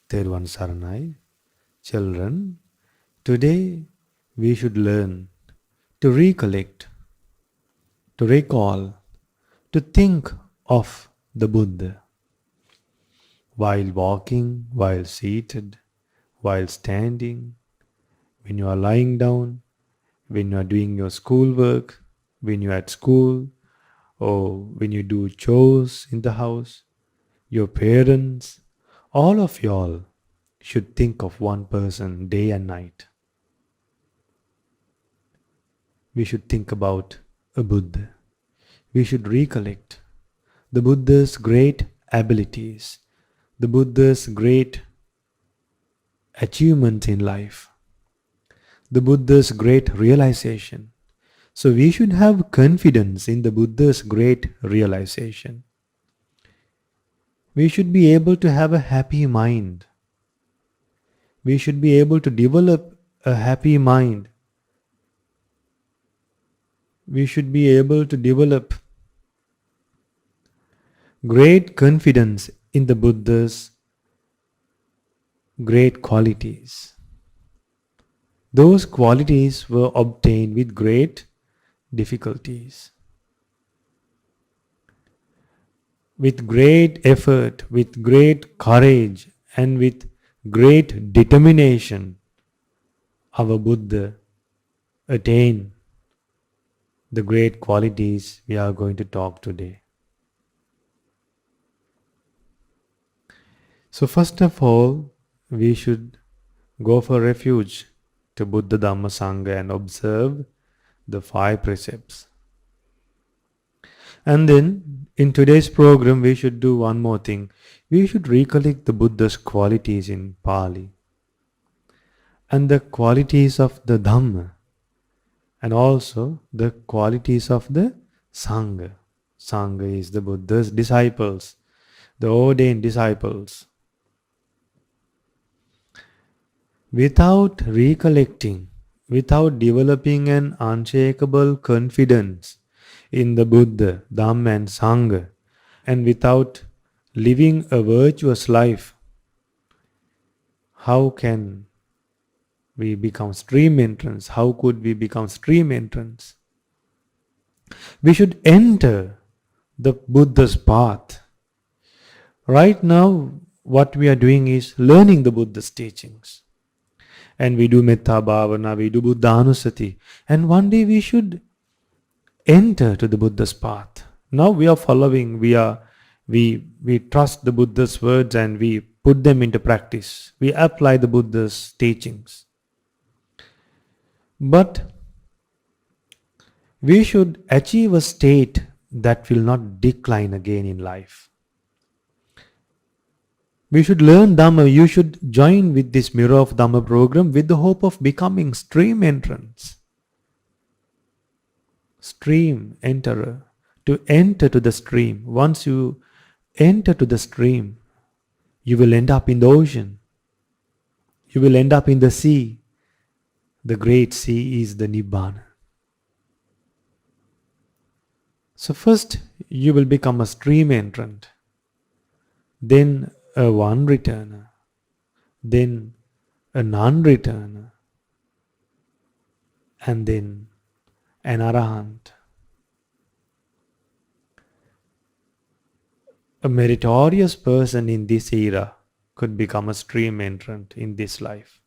Theruvan Saranai. Children, today we should learn to recollect, to recall, to think of the Buddha while walking, while seated, while standing, when you are lying down, when you are doing your schoolwork, when you are at school, or when you do chores in the house, your parents, all of y'all should think of one person day and night. We should think about a Buddha. We should recollect the Buddha's great abilities, the Buddha's great achievements in life, the Buddha's great realization. So we should have confidence in the Buddha's great realization. We should be able to have a happy mind. We should be able to develop a happy mind. We should be able to develop great confidence in the Buddha's great qualities. Those qualities were obtained with great difficulties, with great effort, with great courage, and with great determination. Our Buddha attained the great qualities we are going to talk today. So first of all, we should go for refuge to Buddha, Dhamma, Sanga and observe the 5 precepts. And then in today's program, we should do one more thing. We should recollect the Buddha's qualities in Pali and the qualities of the Dhamma and also the qualities of the Sangha. Sangha is the Buddha's disciples, the ordained disciples. Without recollecting, without developing an unshakable confidence in the Buddha, Dhamma and Sangha, and without living a virtuous life, how can we become stream entrants? How could we become stream entrants? We should enter the Buddha's path. Right now, what we are doing is learning the Buddha's teachings. And we do Metta Bhavana, we do Buddhanusati. And one day we should enter to the Buddha's path. Now we are following, we trust the Buddha's words and we put them into practice. We apply the Buddha's teachings. But we should achieve a state that will not decline again in life. We should learn Dhamma. You should join with this Mirror of Dhamma program with the hope of becoming stream entrants. Stream enterer. To enter to the stream. Once you enter to the stream, you will end up in the ocean. You will end up in the sea. The great sea is the Nibbana. So first you will become a stream entrant, then a one returner, then a non-returner, and then an arahant. A meritorious person in this era could become a stream entrant in this life.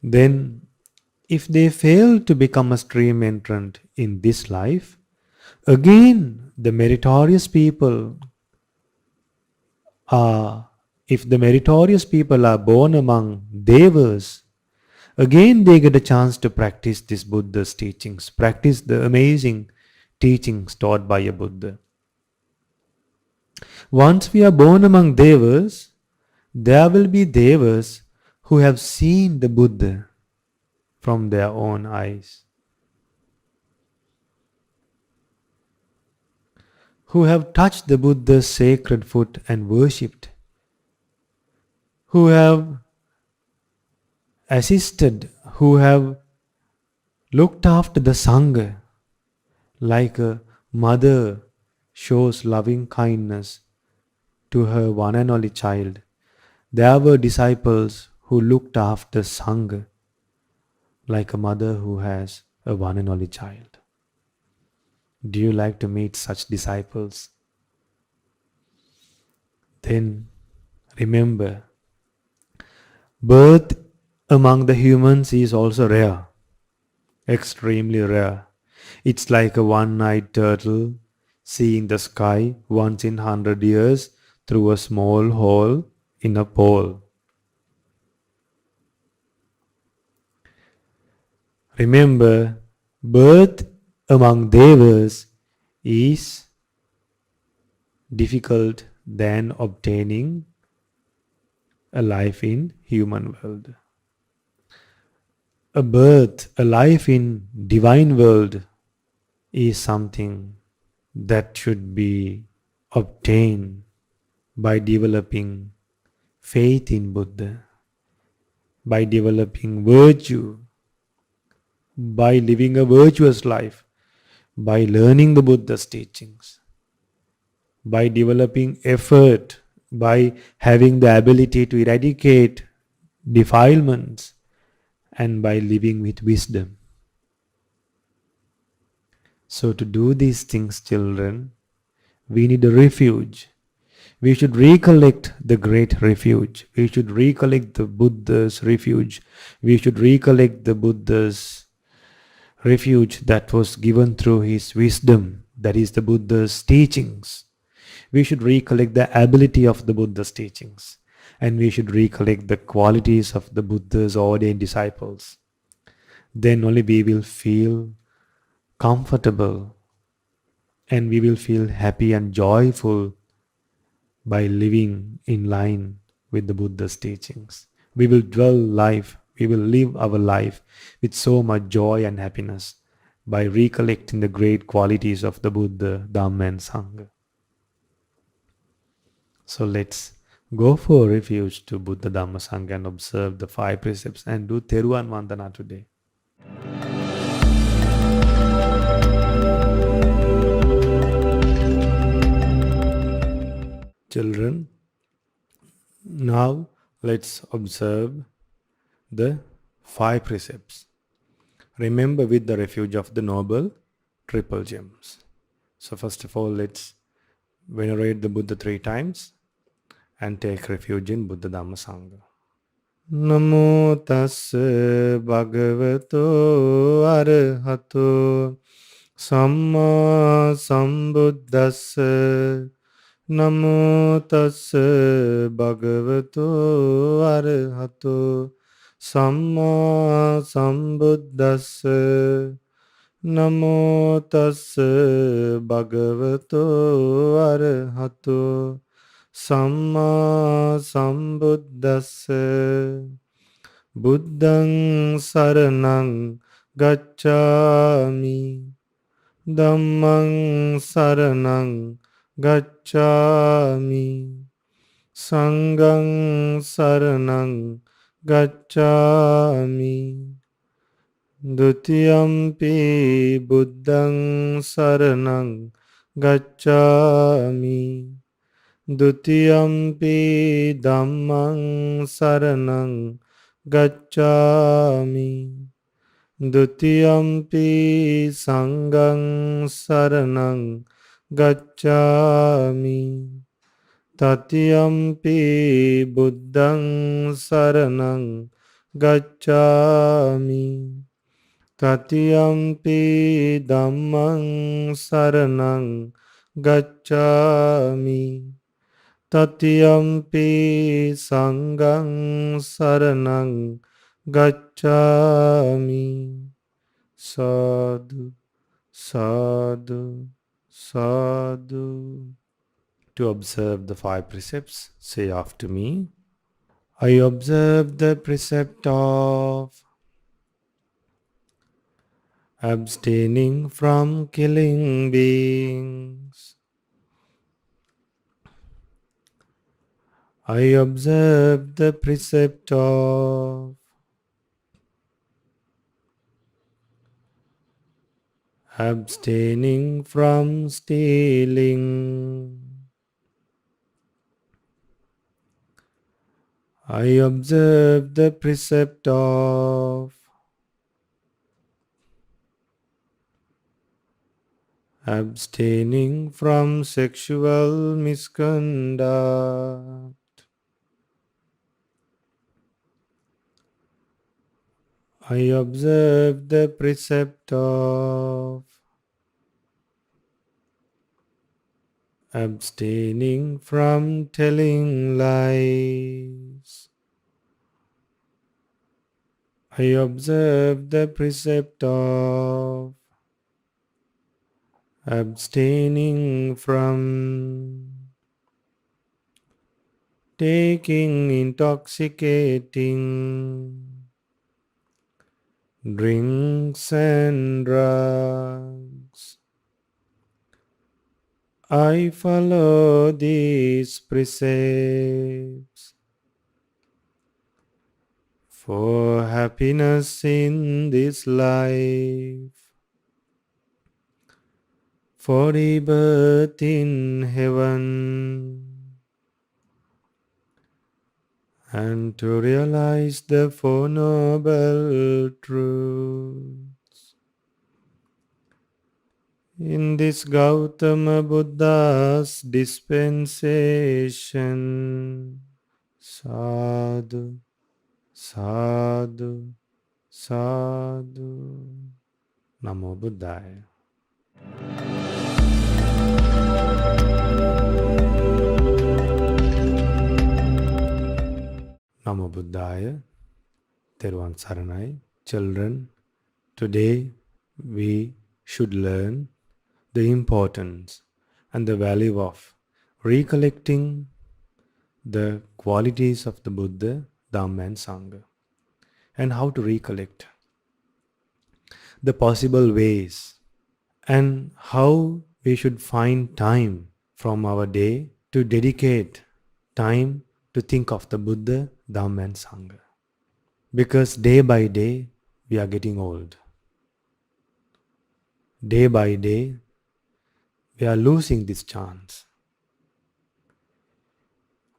Then, if they fail to become a stream entrant in this life, again the meritorious people are, if the meritorious people are born among devas, again they get a chance to practice this Buddha's teachings, practice the amazing teachings taught by a Buddha. Once we are born among devas, there will be devas who have seen the Buddha from their own eyes, who have touched the Buddha's sacred foot and worshipped, who have assisted, who have looked after the Sangha like a mother shows loving kindness to her one and only child. There were disciples who looked after Sangha like a mother who has a one and only child. Do you like to meet such disciples? Then remember, birth among the humans is also rare, extremely rare. It's like a one-eyed turtle seeing the sky once in 100 years through a small hole in a pole. Remember, birth among devas is difficult than obtaining a life in human world. A birth, a life in divine world is something that should be obtained by developing faith in Buddha, by developing virtue, by living a virtuous life, by learning the Buddha's teachings, by developing effort, by having the ability to eradicate defilements, and by living with wisdom. So, to do these things, children, we need a refuge. We should recollect the great refuge. We should recollect the Buddha's refuge. We should recollect the Buddha's refuge that was given through his wisdom, that is the Buddha's teachings. We should recollect the ability of the Buddha's teachings. And we should recollect the qualities of the Buddha's ordained disciples. Then only we will feel comfortable and we will feel happy and joyful by living in line with the Buddha's teachings. We will we will live our life with so much joy and happiness by recollecting the great qualities of the Buddha, Dhamma and Sanga. So let's go for refuge to Buddha, Dhamma, Sanga and observe the 5 precepts and do Theruvan Vandana today. Children, now let's observe the 5 precepts. Remember with the refuge of the noble triple gems. So first of all, let's venerate the Buddha 3 times and take refuge in Buddha, Dhamma, Sanga. Namo tassa bhagavato arahato samma sambuddhassa. Namo tassa bhagavato arahato samma sambuddhassa. Namo tassa bhagavato arahato samma sambuddhassa. Buddhaṃ saranang gacchāmi. Dhammaṃ saranang gacchāmi. Sanghaṃ saranang gacchāmi. Dutiyampi buddhaṃ saranang gacchāmi. Dutiyampi dhammaṃ saranang gacchāmi. Dutiyampi sanghaṃ saranang gacchāmi. Tatiyampi buddhaṃ saranang gacchāmi. Tatiyampi dhammaṃ saranang gacchāmi. Tatiyampi sanghaṃ saranang gacchāmi. Sadhu, sadhu, sadhu. To observe the 5 precepts, say after me. I observe the precept of abstaining from killing beings. I observe the precept of abstaining from stealing. I observe the precept of abstaining from sexual misconduct. I observe the precept of abstaining from telling lies. I observe the precept of abstaining from taking intoxicating drinks and drugs. I follow these precepts for happiness in this life, for rebirth in heaven, and to realize the Four Noble Truths. In this Gautama Buddha's dispensation, sadhu, sadhu, sadhu. Namo Buddhaya. Namo Buddhaya. Theravada Saranai. Children, today we should learn the importance and the value of recollecting the qualities of the Buddha, Dhamma and Sanga, and how to recollect the possible ways and how we should find time from our day to dedicate time to think of the Buddha, Dhamma and Sanga. Because day by day we are getting old. Day by day we are losing this chance.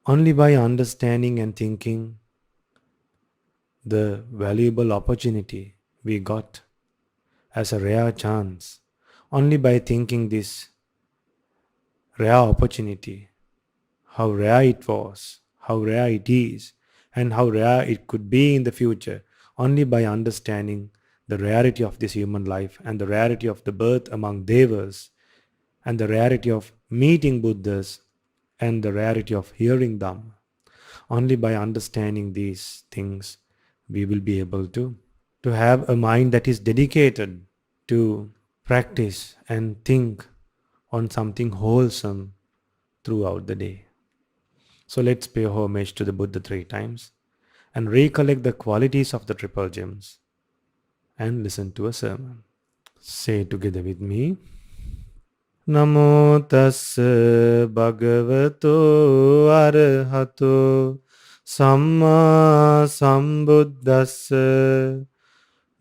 Only by understanding and thinking the valuable opportunity we got as a rare chance, only by thinking this rare opportunity, how rare it was, how rare it is, and how rare it could be in the future, only by understanding the rarity of this human life and the rarity of the birth among devas and the rarity of meeting Buddhas and the rarity of hearing Dhamma. Only by understanding these things we will be able to have a mind that is dedicated to practice and think on something wholesome throughout the day. So let's pay homage to the Buddha 3 times and recollect the qualities of the triple gems and listen to a sermon. Say together with me. Namo tassa bhagavato arahato samma sambuddhassa.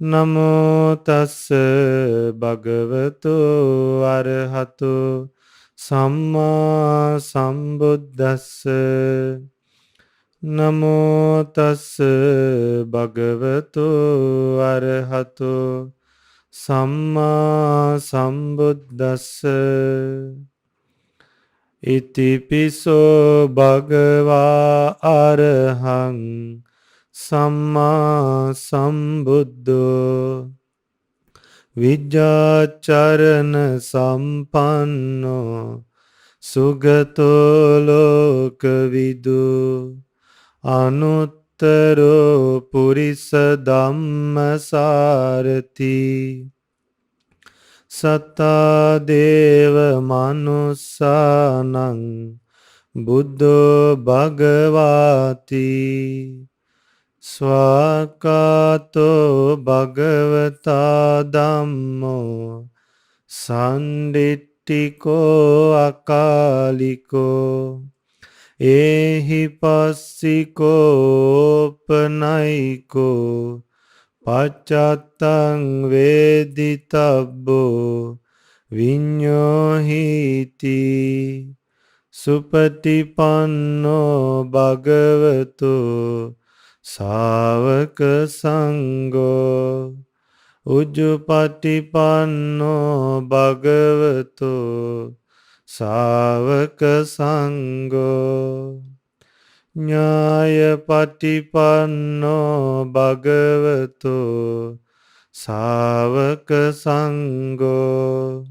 Namo tassa bhagavato arahato samma sambuddhassa. Namo tassa bhagavato arahato samma sambuddhassa. Iti piso bhagava arahang samma sambuddho vijjacharana sampanno sugato lokavidu anuttaro purisa dhamma sarati satta deva manussanang buddho bhagavati swakato bhagavata dhammo sandittiko akaliko ehi passiko panaiko paccatang veditabbo vinyohiti Supatipanno bhagavato sāvaka sango. Ujjupatipanno bhagavato sāvaka sango. Nyāyapatipanno bhagavato sāvaka sango.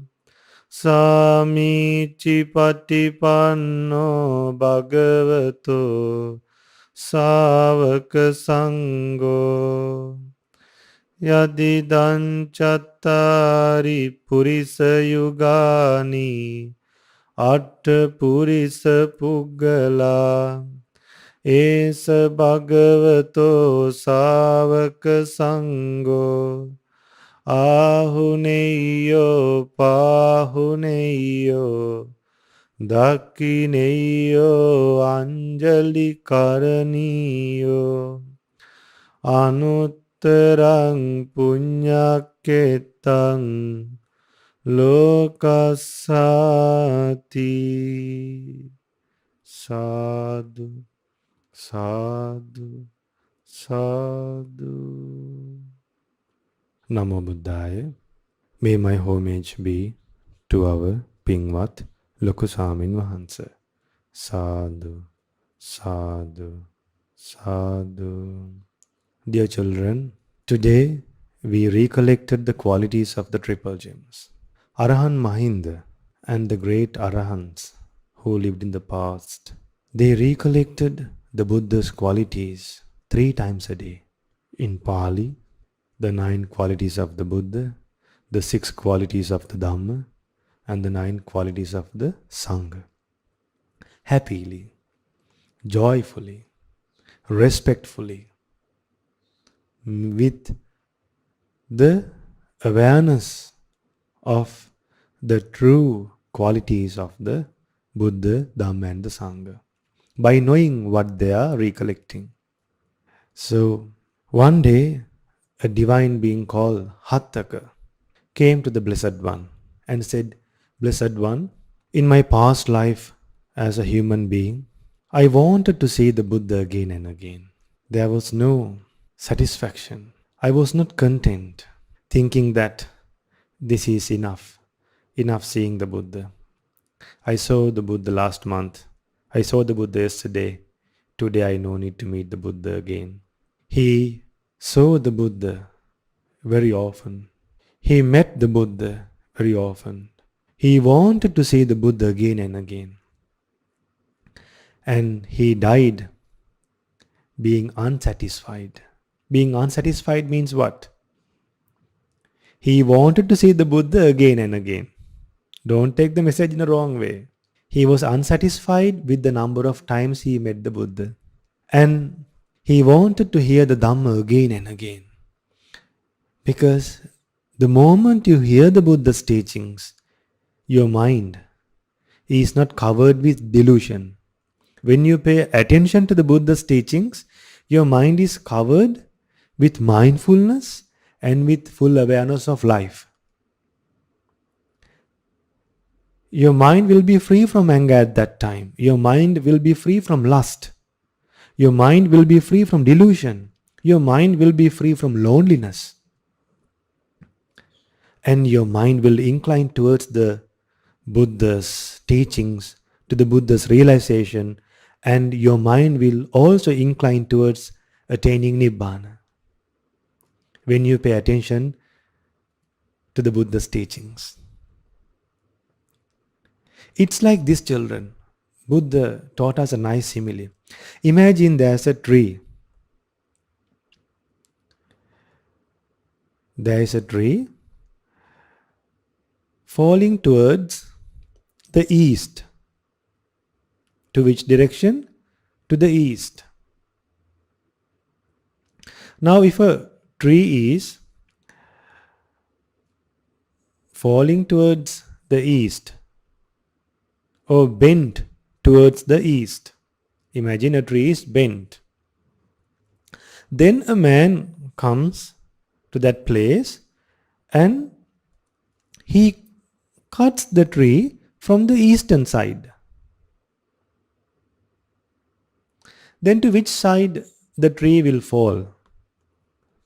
Samicipatipanno bhagavato sāvaka sango. Yadidan chattari purisa yugani atta purisa puggala esa bhagavato sāvaka sango. Ahuneyo pahuneyo dakkineyo anjali karaniyo anuttarang punyaketang lokasati. Sadhu, sadhu, sadhu. Namo Buddhaya. May my homage be to our Pingvat Loku Swamin Wahanse. Sadhu, sadhu, sadhu. Dear children, today we recollected the qualities of the triple gems. Arahan Mahinda and the great Arahants who lived in the past, they recollected the Buddha's qualities 3 times a day. In Pali, the 9 qualities of the Buddha, the 6 qualities of the Dhamma, and the 9 qualities of the Sanga. Happily, joyfully, respectfully, with the awareness of the true qualities of the Buddha, Dhamma and the Sanga, by knowing what they are recollecting. So, one day, a divine being called Haththaka came to the Blessed One and said, Blessed One, in my past life as a human being, I wanted to see the Buddha again and again. There was no satisfaction. I was not content, thinking that this is enough seeing the Buddha. I saw the Buddha last month. I saw the Buddha yesterday. Today I no need to meet the Buddha again. He saw the Buddha very often. He met the Buddha very often. He wanted to see the Buddha again and again. And he died being unsatisfied. Being unsatisfied means what? He wanted to see the Buddha again and again. Don't take the message in the wrong way. He was unsatisfied with the number of times he met the Buddha. And he wanted to hear the Dhamma again and again. Because the moment you hear the Buddha's teachings, your mind is not covered with delusion. When you pay attention to the Buddha's teachings, your mind is covered with mindfulness and with full awareness of life. Your mind will be free from anger at that time. Your mind will be free from lust. Your mind will be free from delusion. Your mind will be free from loneliness. And your mind will incline towards the Buddha's teachings, to the Buddha's realization, and your mind will also incline towards attaining Nibbana when you pay attention to the Buddha's teachings. It's like this, children. Buddha taught us a nice simile. Imagine there's a tree. There is a tree falling towards the east. To which direction? To the east. Now, if a tree is falling towards the east or bent towards the east, imagine a tree is bent. Then a man comes to that place and he cuts the tree from the eastern side. then to which side the tree will fall?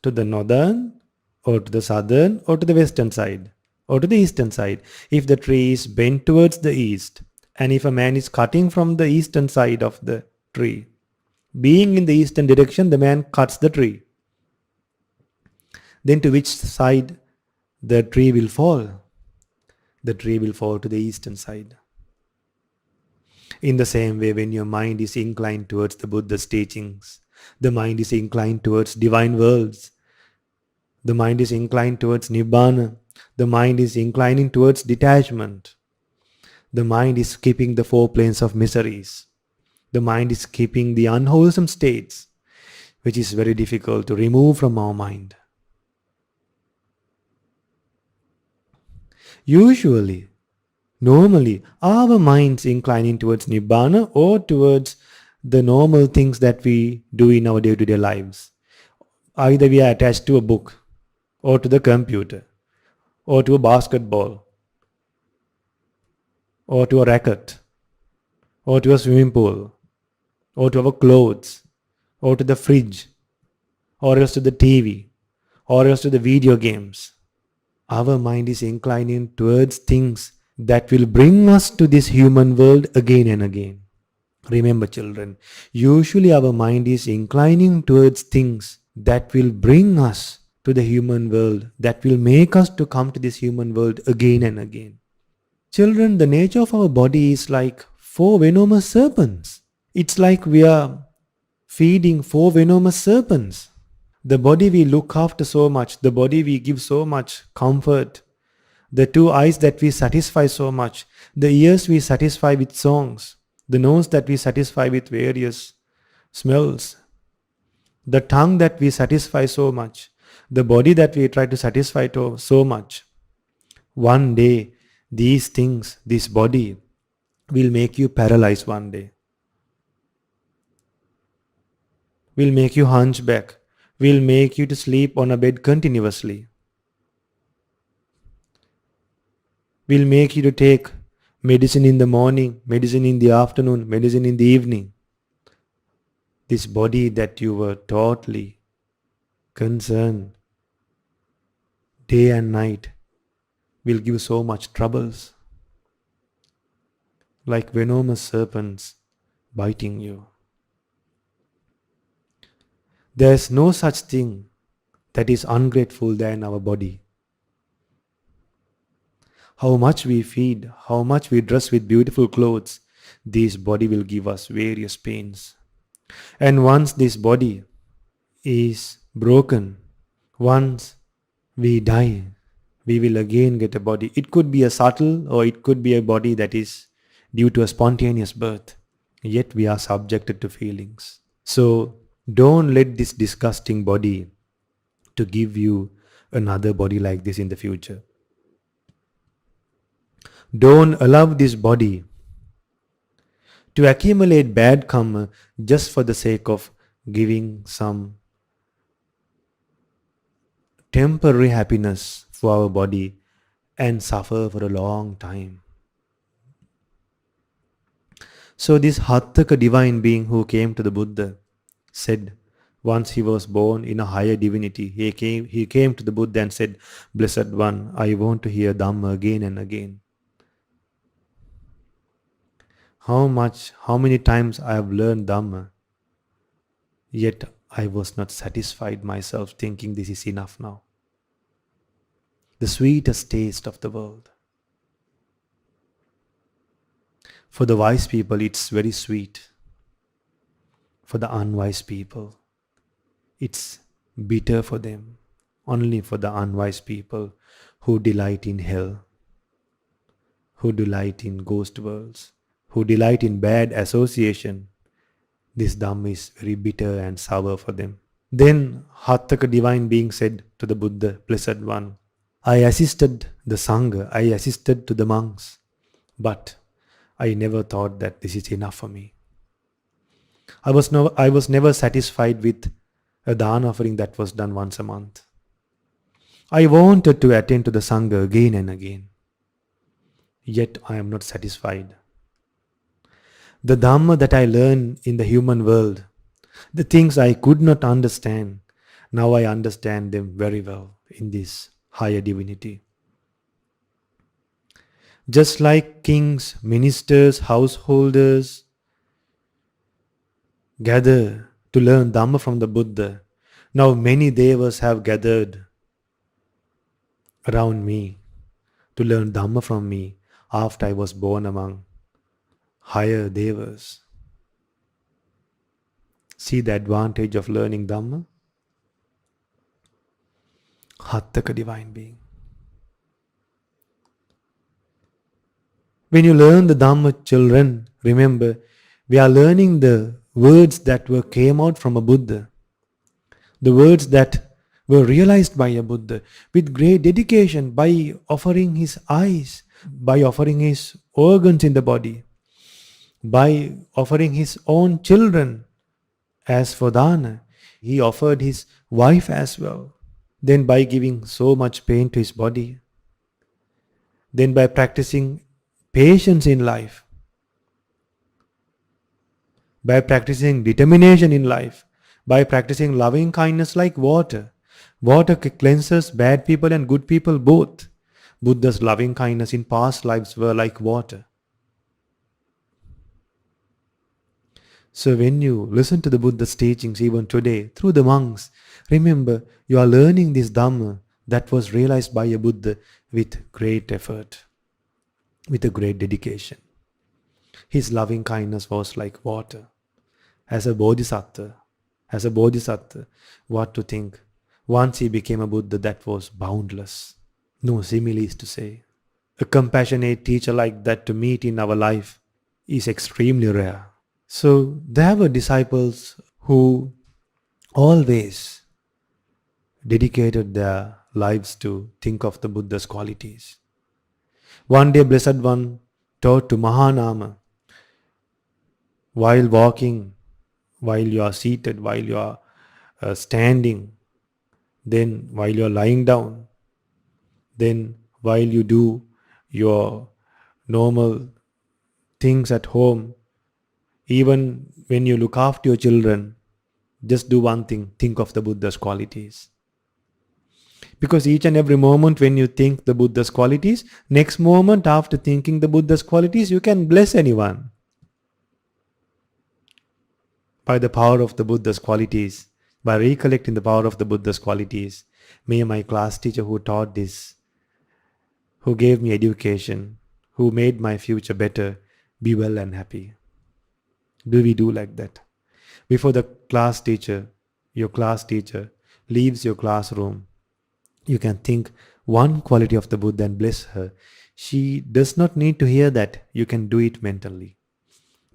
To the northern, or to the southern, or to the western side, or to the eastern side? If the tree is bent towards the east, and if a man is cutting from the eastern side of the tree, being in the eastern direction, the man cuts the tree. Then to which side the tree will fall? The tree will fall to the eastern side. In the same way, when your mind is inclined towards the Buddha's teachings, the mind is inclined towards divine worlds, the mind is inclined towards Nibbana, the mind is inclining towards detachment, the mind is skipping the four planes of miseries, the mind is skipping the unwholesome states, which is very difficult to remove from our mind. Usually, normally, our minds inclining towards Nibbana or towards the normal things that we do in our day-to-day lives. Either we are attached to a book, or to the computer, or to a basketball, or to a racket, or to a swimming pool, or to our clothes, or to the fridge, or else to the TV, or else to the video games. Our mind is inclining towards things that will bring us to this human world again and again. Remember, children, usually our mind is inclining towards things that will bring us to the human world, that will make us to come to this human world again and again. Children, the nature of our body is like four venomous serpents. It's like we are feeding four venomous serpents. The body we look after so much, the body we give so much comfort, the two eyes that we satisfy so much, the ears we satisfy with songs, the nose that we satisfy with various smells, the tongue that we satisfy so much, the body that we try to satisfy to so much. One day, these things, this body, will make you paralyzed one day. Will make you hunchback. Will make you to sleep on a bed continuously. Will make you to take medicine in the morning, medicine in the afternoon, medicine in the evening. This body that you were totally concerned day and night will give so much troubles, like venomous serpents biting you. There is no such thing that is ungrateful than our body. How much we feed, how much we dress with beautiful clothes, this body will give us various pains. And once this body is broken, once we die, we will again get a body. It could be a subtle or it could be a body that is due to a spontaneous birth. Yet we are subjected to feelings. So don't let this disgusting body to give you another body like this in the future. Don't allow this body to accumulate bad karma just for the sake of giving some temporary happiness for our body and suffer for a long time. So this Haththaka divine being who came to the Buddha said, once he was born in a higher divinity, he came to the Buddha and said, "Blessed One, I want to hear Dhamma again and again. How many times I have learned Dhamma, yet I was not satisfied myself, thinking this is enough now. The sweetest taste of the world. For the wise people, it's very sweet. For the unwise people, it's bitter for them. Only for the unwise people who delight in hell, who delight in ghost worlds, who delight in bad association, this Dhamma is very bitter and sour for them." Then Haththaka divine being said to the Buddha, "Blessed One, I assisted the Sangha, I assisted to the monks, but I never thought that this is enough for me. I was never satisfied with a dana offering that was done once a month. I wanted to attend to the Sangha again and again, yet I am not satisfied. The Dhamma that I learn in the human world, The things I could not understand, now I understand them very well in this higher divinity. Just like kings, ministers, householders gather to learn Dhamma from the Buddha, now many devas have gathered around me to learn Dhamma from me after I was born among higher devas. See the advantage of learning Dhamma? Haththaka divine being. When you learn the Dhamma, children, remember, we are learning the words that came out from a Buddha. The words that were realized by a Buddha with great dedication by offering his eyes, by offering his organs in the body, by offering his own children as for dana. He offered his wife as well. Then by giving so much pain to his body. Then by practicing patience in life. By practicing determination in life. By practicing loving kindness like water. Water cleanses bad people and good people both. Buddha's loving kindness in past lives were like water. So when you listen to the Buddha's teachings even today through the monks, remember you are learning this Dhamma that was realized by a Buddha with great effort, with a great dedication. His loving kindness was like water. As a bodhisattva, what to think? Once he became a Buddha that was boundless. No similes to say. A compassionate teacher like that to meet in our life is extremely rare. So there were disciples who always dedicated their lives to think of the Buddha's qualities. One day Blessed One taught to Mahanama, while walking, while you are seated, while you are standing, then while you are lying down, then while you do your normal things at home, even when you look after your children, just do one thing, think of the Buddha's qualities. Because each and every moment when you think the Buddha's qualities, next moment after thinking the Buddha's qualities, you can bless anyone. By the power of the Buddha's qualities, by recollecting the power of the Buddha's qualities, may my class teacher who taught this, who gave me education, who made my future better, be well and happy. Do we do like that? Before the class teacher, your class teacher, leaves your classroom, you can think one quality of the Buddha and bless her. She does not need to hear that. You can do it mentally.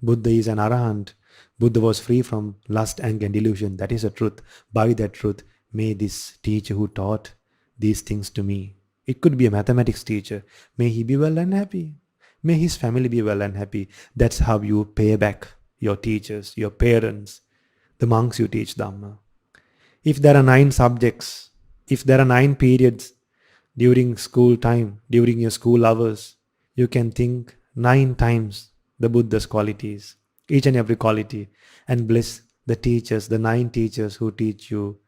Buddha is an arahant. Buddha was free from lust, anger and delusion. That is the truth. By that truth, may this teacher who taught these things to me, it could be a mathematics teacher, may he be well and happy. May his family be well and happy. That's how you pay back your teachers, your parents, the monks you teach Dhamma. If there are 9 subjects, if there are 9 periods during school time, during your school hours, you can think 9 times the Buddha's qualities, each and every quality, and bless the teachers, the 9 teachers who teach you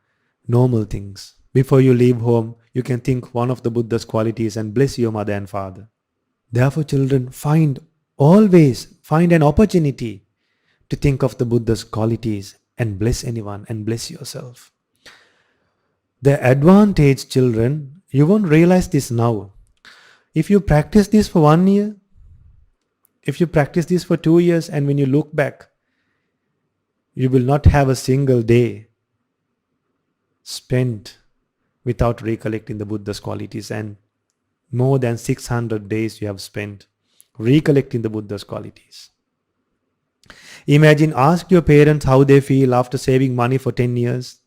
normal things. Before you leave home, you can think one of the Buddha's qualities and bless your mother and father. Therefore, children, always find an opportunity to think of the Buddha's qualities and bless anyone and bless yourself. The advantage, children, you won't realize this now. If you practice this for 1 year, if you practice this for 2 years, and when you look back, you will not have a single day spent without recollecting the Buddha's qualities, and more than 600 days you have spent recollecting the Buddha's qualities. Imagine, ask your parents how they feel after saving money for 10 years.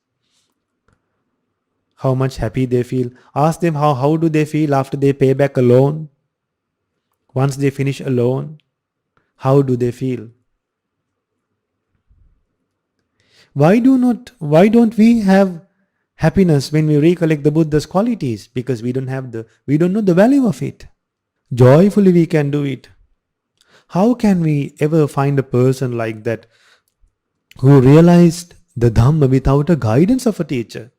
How much happy they feel. Ask them how do they feel after they pay back a loan. Once they finish a loan, how do they feel? Why don't we have happiness when we recollect the Buddha's qualities? Because we don't know the value of it. Joyfully we can do it. How can we ever find a person like that who realized the Dhamma without a guidance of a teacher.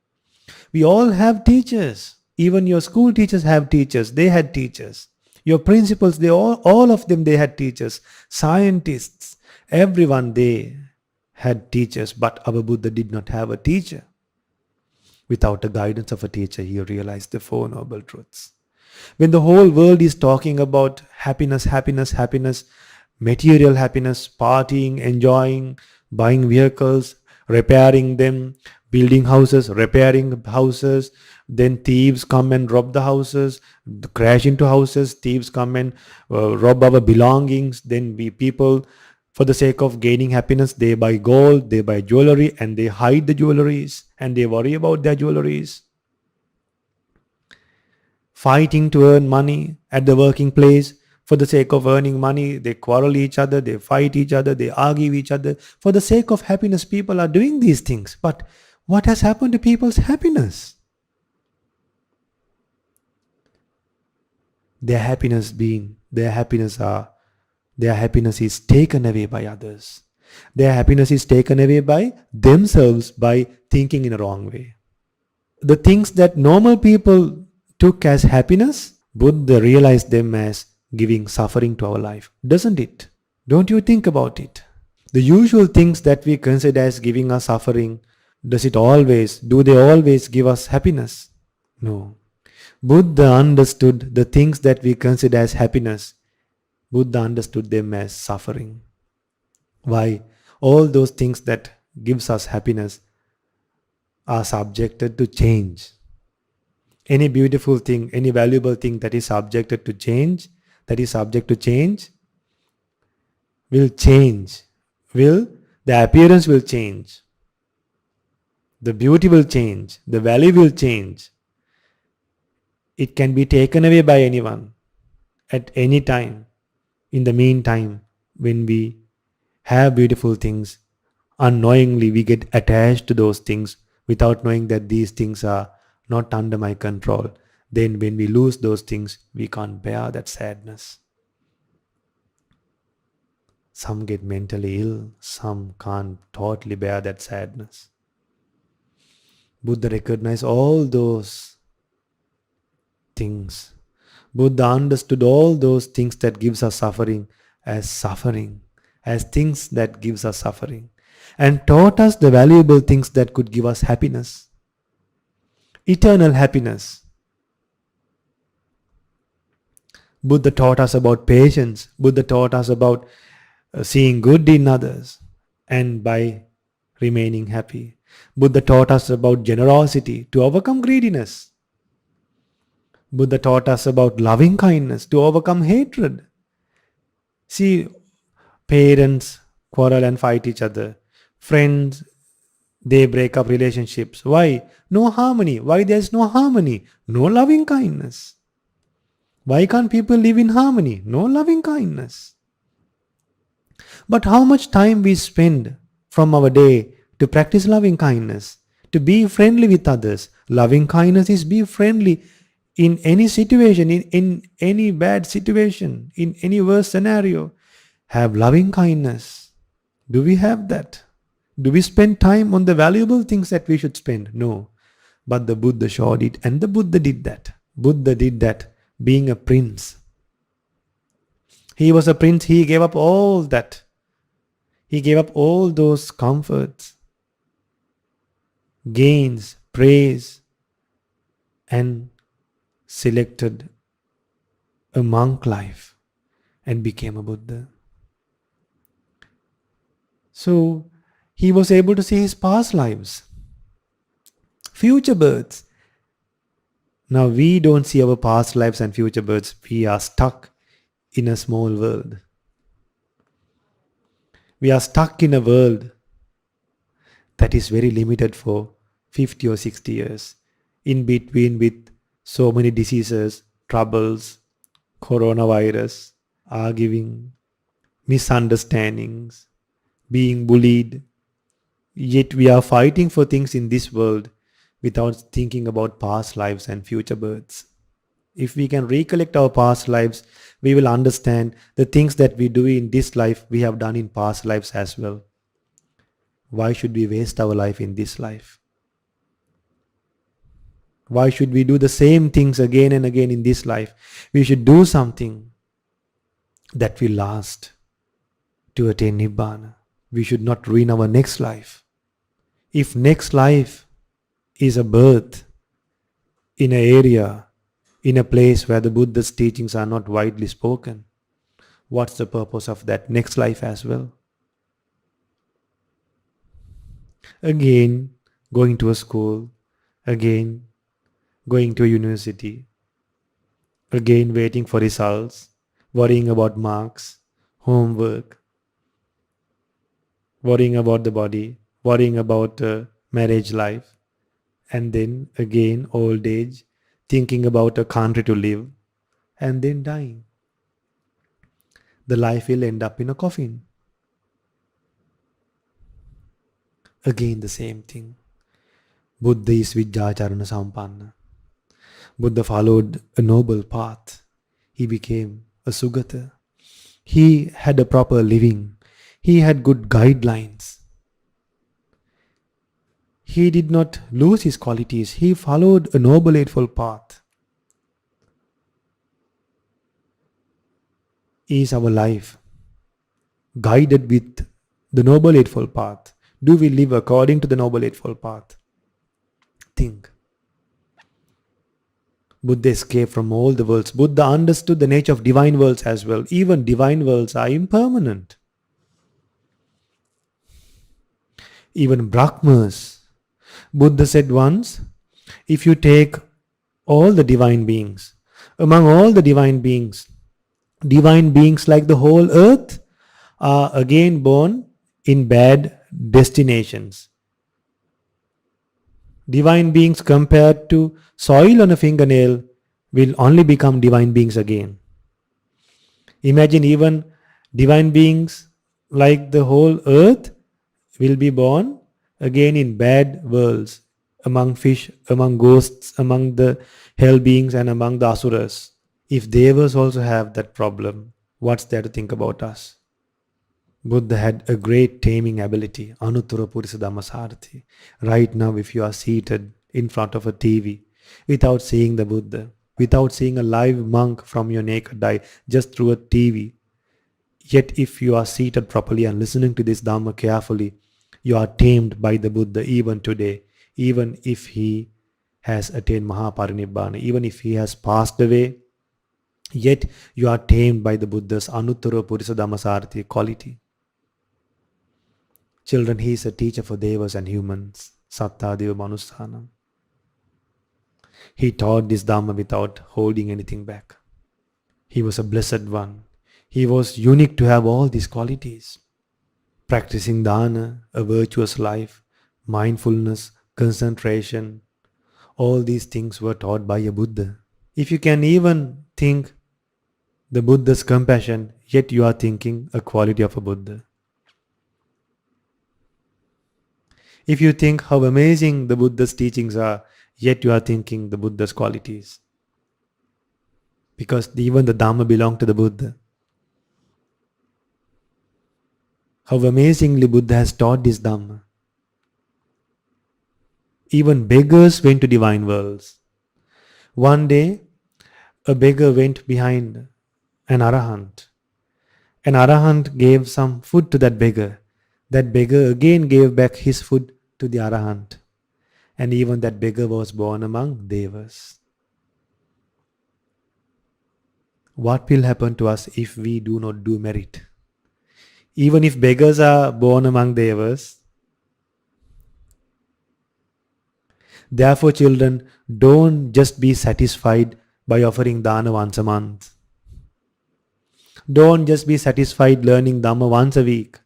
We all have teachers. Even your school teachers have teachers. They had teachers. Your principals, all of them, they had teachers. Scientists, everyone, they had teachers. But our Buddha did not have a teacher. Without the guidance of a teacher, he realized the Four Noble Truths. When the whole world is talking about happiness, happiness, happiness, material happiness, partying, enjoying, buying vehicles, repairing them, building houses, repairing houses, then thieves come and rob the houses, crash into houses, thieves come and rob our belongings, then we people, for the sake of gaining happiness, they buy gold, they buy jewelry, and they hide the jewelries, and they worry about their jewelries. Fighting to earn money at the working place. For the sake of earning money, they quarrel each other, they fight each other, they argue each other. For the sake of happiness, people are doing these things. But what has happened to people's happiness? Their happiness is taken away by others. Their happiness is taken away by themselves by thinking in a wrong way. The things that normal people took as happiness, Buddha realized them as giving suffering to our life. Doesn't it? Don't you think about it? The usual things that we consider as giving us suffering, do they always give us happiness? No. Buddha understood the things that we consider as happiness. Buddha understood them as suffering. Why? All those things that gives us happiness are subjected to change. Any beautiful thing, any valuable thing that is subject to change, will change. The appearance will change. The beauty will change. The value will change. It can be taken away by anyone at any time. In the meantime, when we have beautiful things, unknowingly we get attached to those things without knowing that these things are not under my control. Then when we lose those things, we can't bear that sadness. Some get mentally ill, some can't totally bear that sadness. Buddha recognized all those things. Buddha understood all those things that gives us suffering, as things that gives us suffering, and taught us the valuable things that could give us happiness. Eternal happiness. Buddha taught us about patience. Buddha taught us about seeing good in others and by remaining happy. Buddha taught us about generosity to overcome greediness. Buddha taught us about loving kindness to overcome hatred. See, parents quarrel and fight each other. Friends, they break up relationships. Why? No harmony. Why there is no harmony? No loving kindness. Why can't people live in harmony? No loving kindness. But how much time we spend from our day to practice loving kindness, to be friendly with others. Loving kindness is be friendly in any situation, in any bad situation, in any worse scenario. Have loving kindness. Do we have that? Do we spend time on the valuable things that we should spend? No. But the Buddha showed it, and the Buddha did that. Buddha did that being a prince. He was a prince. He gave up all that. He gave up all those comforts, gains, praise, and selected a monk life and became a Buddha. So he was able to see his past lives, future births. Now we don't see our past lives and future births. We are stuck in a small world. We are stuck in a world that is very limited for 50 or 60 years. In between with so many diseases, troubles, coronavirus, arguing, misunderstandings, being bullied. Yet we are fighting for things in this world without thinking about past lives and future births. If we can recollect our past lives, we will understand the things that we do in this life we have done in past lives as well. Why should we waste our life in this life? Why should we do the same things again and again in this life? We should do something that will last to attain Nibbana. We should not ruin our next life. If next life is a birth in an area, in a place where the Buddha's teachings are not widely spoken, what's the purpose of that next life as well? Again, going to a school, again, going to a university, again waiting for results, worrying about marks, homework, worrying about the body, worrying about marriage life, and then again old age, thinking about a country to live, and then dying. The life will end up in a coffin. Again the same thing. Buddha is Vijjacharana Sampanna. Buddha followed a noble path. He became a Sugata. He had a proper living. He had good guidelines. He did not lose his qualities. He followed a noble eightfold path. Is our life guided with the noble eightfold path? Do we live according to the noble eightfold path? Think. Buddha escaped from all the worlds. Buddha understood the nature of divine worlds as well. Even divine worlds are impermanent. Even Brahmas. Buddha said once, if you take all the divine beings, among all the divine beings like the whole earth are again born in bad destinations. Divine beings compared to soil on a fingernail will only become divine beings again. Imagine even divine beings like the whole earth will be born again in bad worlds, among fish, among ghosts, among the hell beings and among the asuras. If devas also have that problem, what's there to think about us? Buddha had a great taming ability, Anuttara Purisa Dhammasarathi. Right now, if you are seated in front of a TV, without seeing the Buddha, without seeing a live monk from your naked eye, just through a TV, yet if you are seated properly and listening to this Dhamma carefully, you are tamed by the Buddha even today, even if he has attained Mahaparinibbana, even if he has passed away, yet you are tamed by the Buddha's Anuttara Purisa Dhammasarathi quality. Children, he is a teacher for devas and humans. Satta Deva Manusthanam. He taught this Dhamma without holding anything back. He was a blessed one. He was unique to have all these qualities. Practicing dana, a virtuous life, mindfulness, concentration, all these things were taught by a Buddha. If you can even think the Buddha's compassion, yet you are thinking a quality of a Buddha. If you think how amazing the Buddha's teachings are, yet you are thinking the Buddha's qualities. Because even the Dhamma belonged to the Buddha. How amazingly Buddha has taught this Dhamma. Even beggars went to divine worlds. One day, a beggar went behind an arahant. An arahant gave some food to that beggar. That beggar again gave back his food to the arahant. And even that beggar was born among devas. What will happen to us if we do not do merit? Even if beggars are born among devas, therefore children, don't just be satisfied by offering dana once a month. Don't just be satisfied learning Dhamma once a week.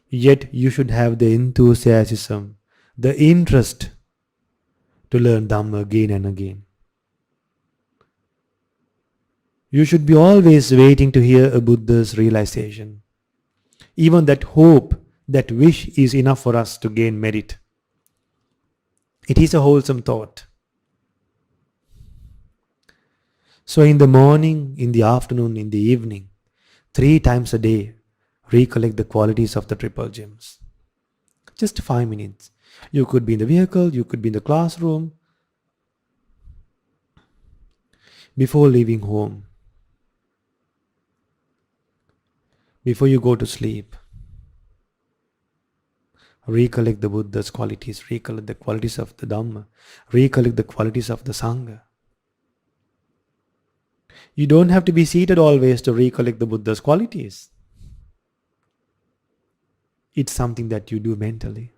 Yet you should have the enthusiasm, the interest to learn Dhamma again and again. You should be always waiting to hear a Buddha's realization. Even that hope, that wish is enough for us to gain merit. It is a wholesome thought. So in the morning, in the afternoon, in the evening, 3 times a day, recollect the qualities of the triple gems. Just 5 minutes. You could be in the vehicle, you could be in the classroom, before leaving home, before you go to sleep. Recollect the Buddha's qualities, recollect the qualities of the Dhamma, recollect the qualities of the Sangha. You don't have to be seated always to recollect the Buddha's qualities. It's something that you do mentally.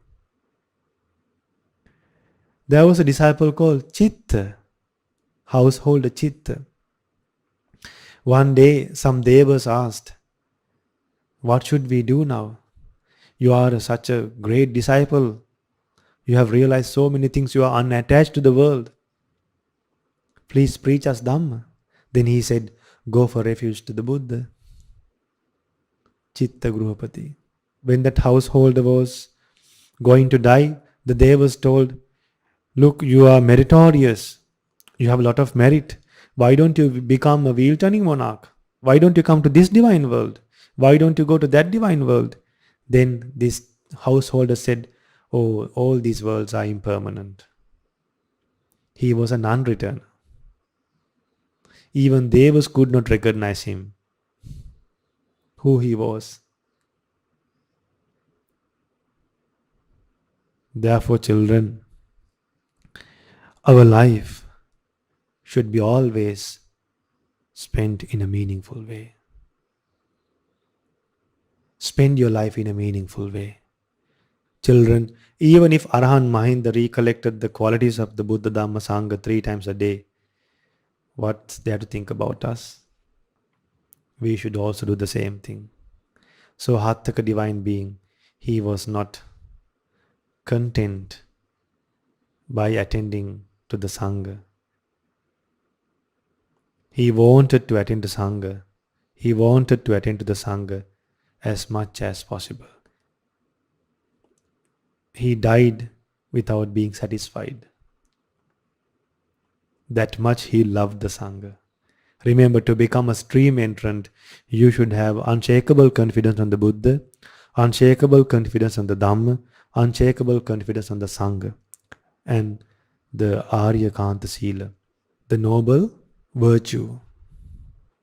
There was a disciple called Chitta, householder Chitta. One day, some devas asked, "What should we do now? You are such a great disciple. You have realized so many things. You are unattached to the world. Please preach us Dhamma." Then he said, "Go for refuge to the Buddha." Chitta Gruhapati. When that householder was going to die, the devas told, "Look, you are meritorious. You have a lot of merit. Why don't you become a wheel-turning monarch? Why don't you come to this divine world? Why don't you go to that divine world?" Then this householder said, "Oh, all these worlds are impermanent." He was a non-returner. Even devas could not recognize him, who he was. Therefore, children, our life should be always spent in a meaningful way. Spend your life in a meaningful way. Children, even if Arahant Mahinda recollected the qualities of the Buddha Dhamma Sangha 3 times a day, what's there to think about us? We should also do the same thing. So Haththaka divine being, he was not content by attending to the Sangha. He wanted to attend to Sangha. He wanted to attend to the Sangha as much as possible. He died without being satisfied. That much he loved the Sangha. Remember, to become a stream entrant, you should have unshakable confidence on the Buddha, unshakable confidence on the Dhamma, unshakable confidence on the Sangha, and the Arya Kanta Sila, the noble virtue.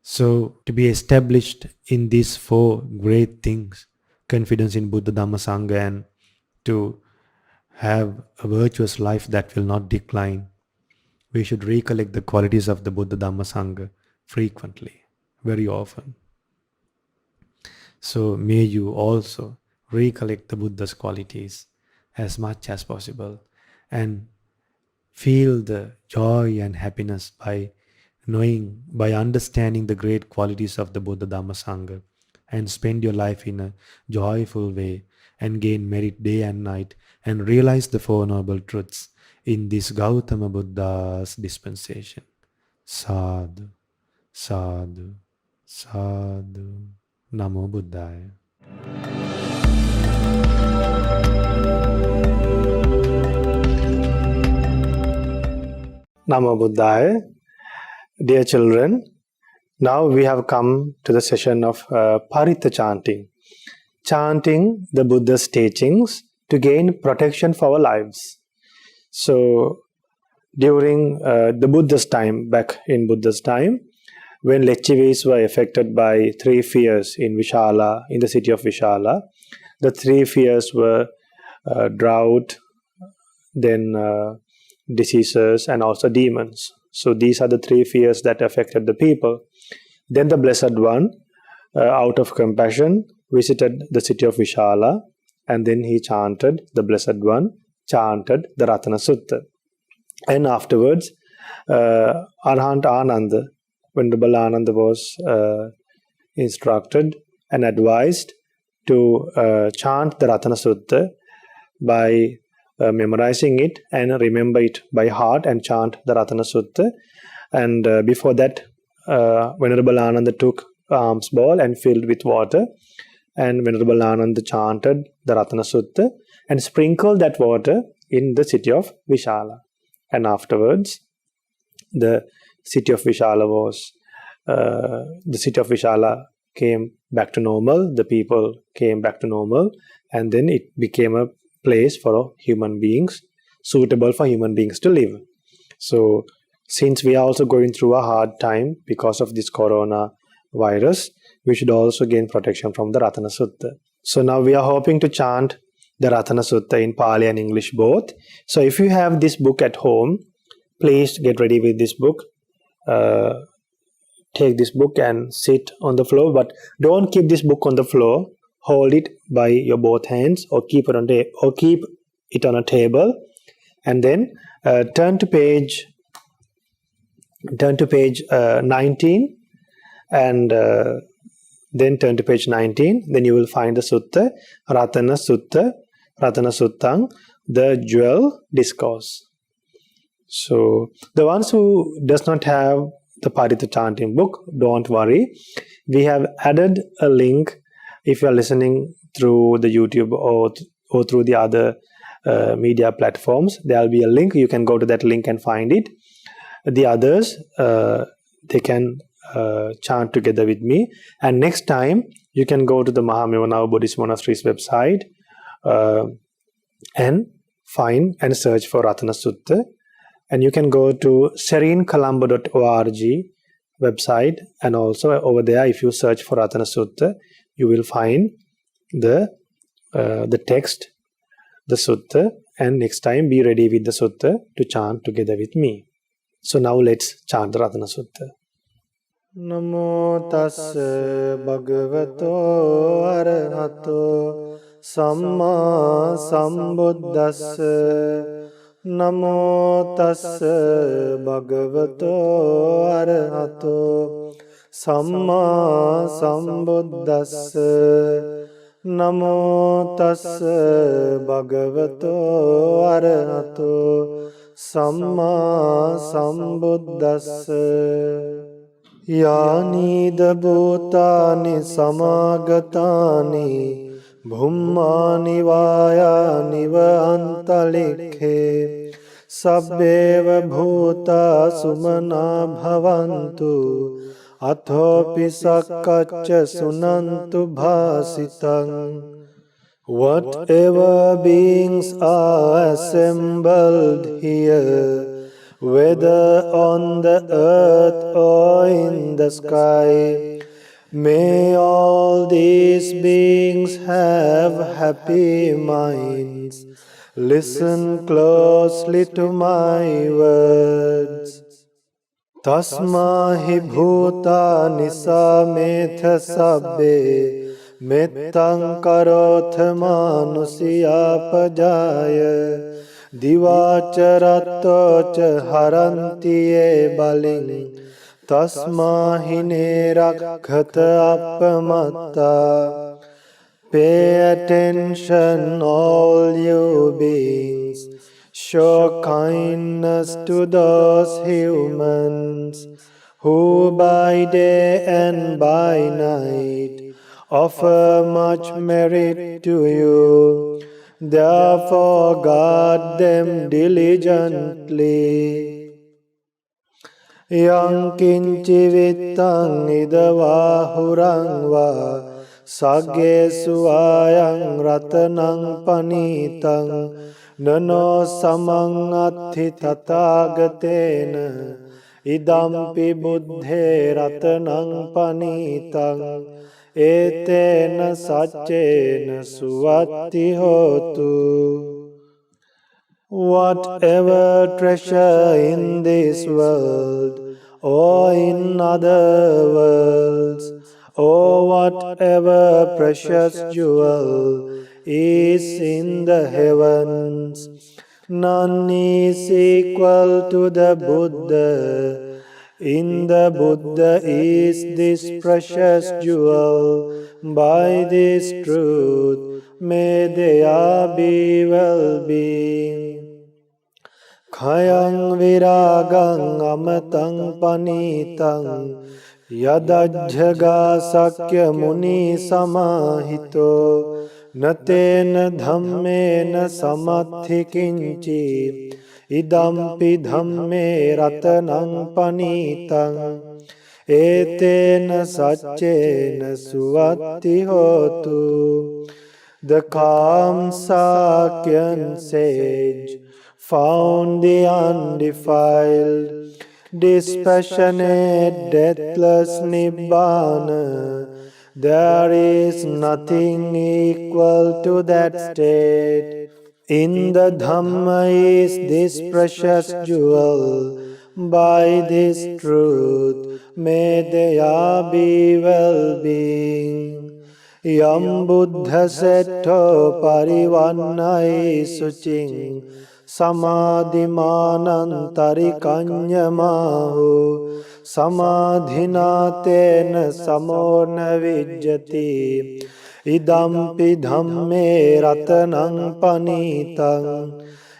So, to be established in these 4 great things, confidence in Buddha, Dhamma, Sangha, and to have a virtuous life that will not decline, we should recollect the qualities of the Buddha, Dhamma, Sangha frequently, very often. So may you also recollect the Buddha's qualities as much as possible and feel the joy and happiness by knowing, by understanding the great qualities of the Buddha, Dhamma, Sangha, and spend your life in a joyful way and gain merit day and night and realize the 4 noble truths in this Gautama Buddha's dispensation. Sadhu, sadhu, sadhu. Namo Buddhaya. Namo Buddhaya. Dear children, now we have come to the session of Pirith chanting. Chanting the Buddha's teachings to gain protection for our lives. So, during the Buddha's time, back in Buddha's time, when Lechivis were affected by 3 fears in Vishala, in the city of Vishala, the 3 fears were drought, then diseases, and also demons. So these are the 3 fears that affected the people. Then the Blessed One, out of compassion, visited the city of Vishala, and then he chanted, the Blessed One chanted the Ratana Sutta. And afterwards, Arahant Ananda, Venerable Ananda was instructed and advised to chant the Ratana Sutta by memorizing it and remember it by heart and chant the Ratana Sutta. And before that, Venerable Ananda took alms bowl and filled with water, and Venerable Ananda chanted the Ratana Sutta and sprinkled that water in the city of Vishala. And afterwards, the city of Vishala came back to normal, the people came back to normal, and then it became a place for human beings, suitable for human beings to live. So since we are also going through a hard time because of this corona virus, we should also gain protection from the Ratana Sutta. So now we are hoping to chant the Ratana Sutta in Pali and English both. So if you have this book at home, please get ready with this book. Take this book and sit on the floor, but don't keep this book on the floor. Hold it by your both hands, or keep it on a table, and then turn to page 19, and then turn to page 19. Then you will find the sutta, Ratana Suttang, the Jewel Discourse. So the ones who does not have the Paritha chanting book, don't worry. We have added a link. If you are listening through the YouTube or through the other media platforms, there will be a link. You can go to that link and find it. The others, they can chant together with me. And next time, you can go to the Mahamevanawa Buddhist Monastery's website and find and search for Ratana Sutta. And you can go to serenecolombo.org website, and also over there, if you search for Ratana Sutta, you will find the text, the sutta, and next time be ready with the sutta to chant together with me. So now let's chant the Ratana Sutta. Namo tassa bhagavato arahato samma sambuddhassa. Namo tassa bhagavato arahato samma sambuddhassa. Namo tassa bhagavato arahato samma sambuddhassa. Yanida bhutani samagatani Bhummani vayani va antalikhe sabbeva bhuta sumana bhavantu athopi sakkacca sunantu bhasitang. Whatever beings are assembled here, whether on the earth or in the sky, may all these beings have happy minds. Listen closely to my words. Tasma hi bhutani sametha sabbe mettang karotha manusiya pajaya divacha rattocha haranti ye baling tasma hine rakhata appamatta. Pay attention, all you beings. Show kindness to those humans who by day and by night offer much merit to you. Therefore guard them diligently. Yang kinci vittang idavahurang va saggesu ayang ratanang panitang nano samang athi tathagatena idampi buddhe ratanang panitang etena saccena suvatti hotu. Whatever treasure in this world or in other worlds, or whatever precious jewel is in the heavens, none is equal to the Buddha. In the Buddha is this precious jewel. By this truth may there be well-being. Khayang viragang amatang panitang yadajjaga sakya muni samahito natena dhammena samathi kinchi idampi dhamme ratanang panitang etena saccena suvatti hotu. the calm Sakyan sage found the undefiled, dispassionate, deathless Nibbana. There is nothing equal to that state. In the Dhamma is this precious jewel. By this truth may there be well-being. Yam Buddha setto parivannai sucing samadhimanantari kanyamahu samadhinatena samona vijjati idampi dhamme ratanang panitang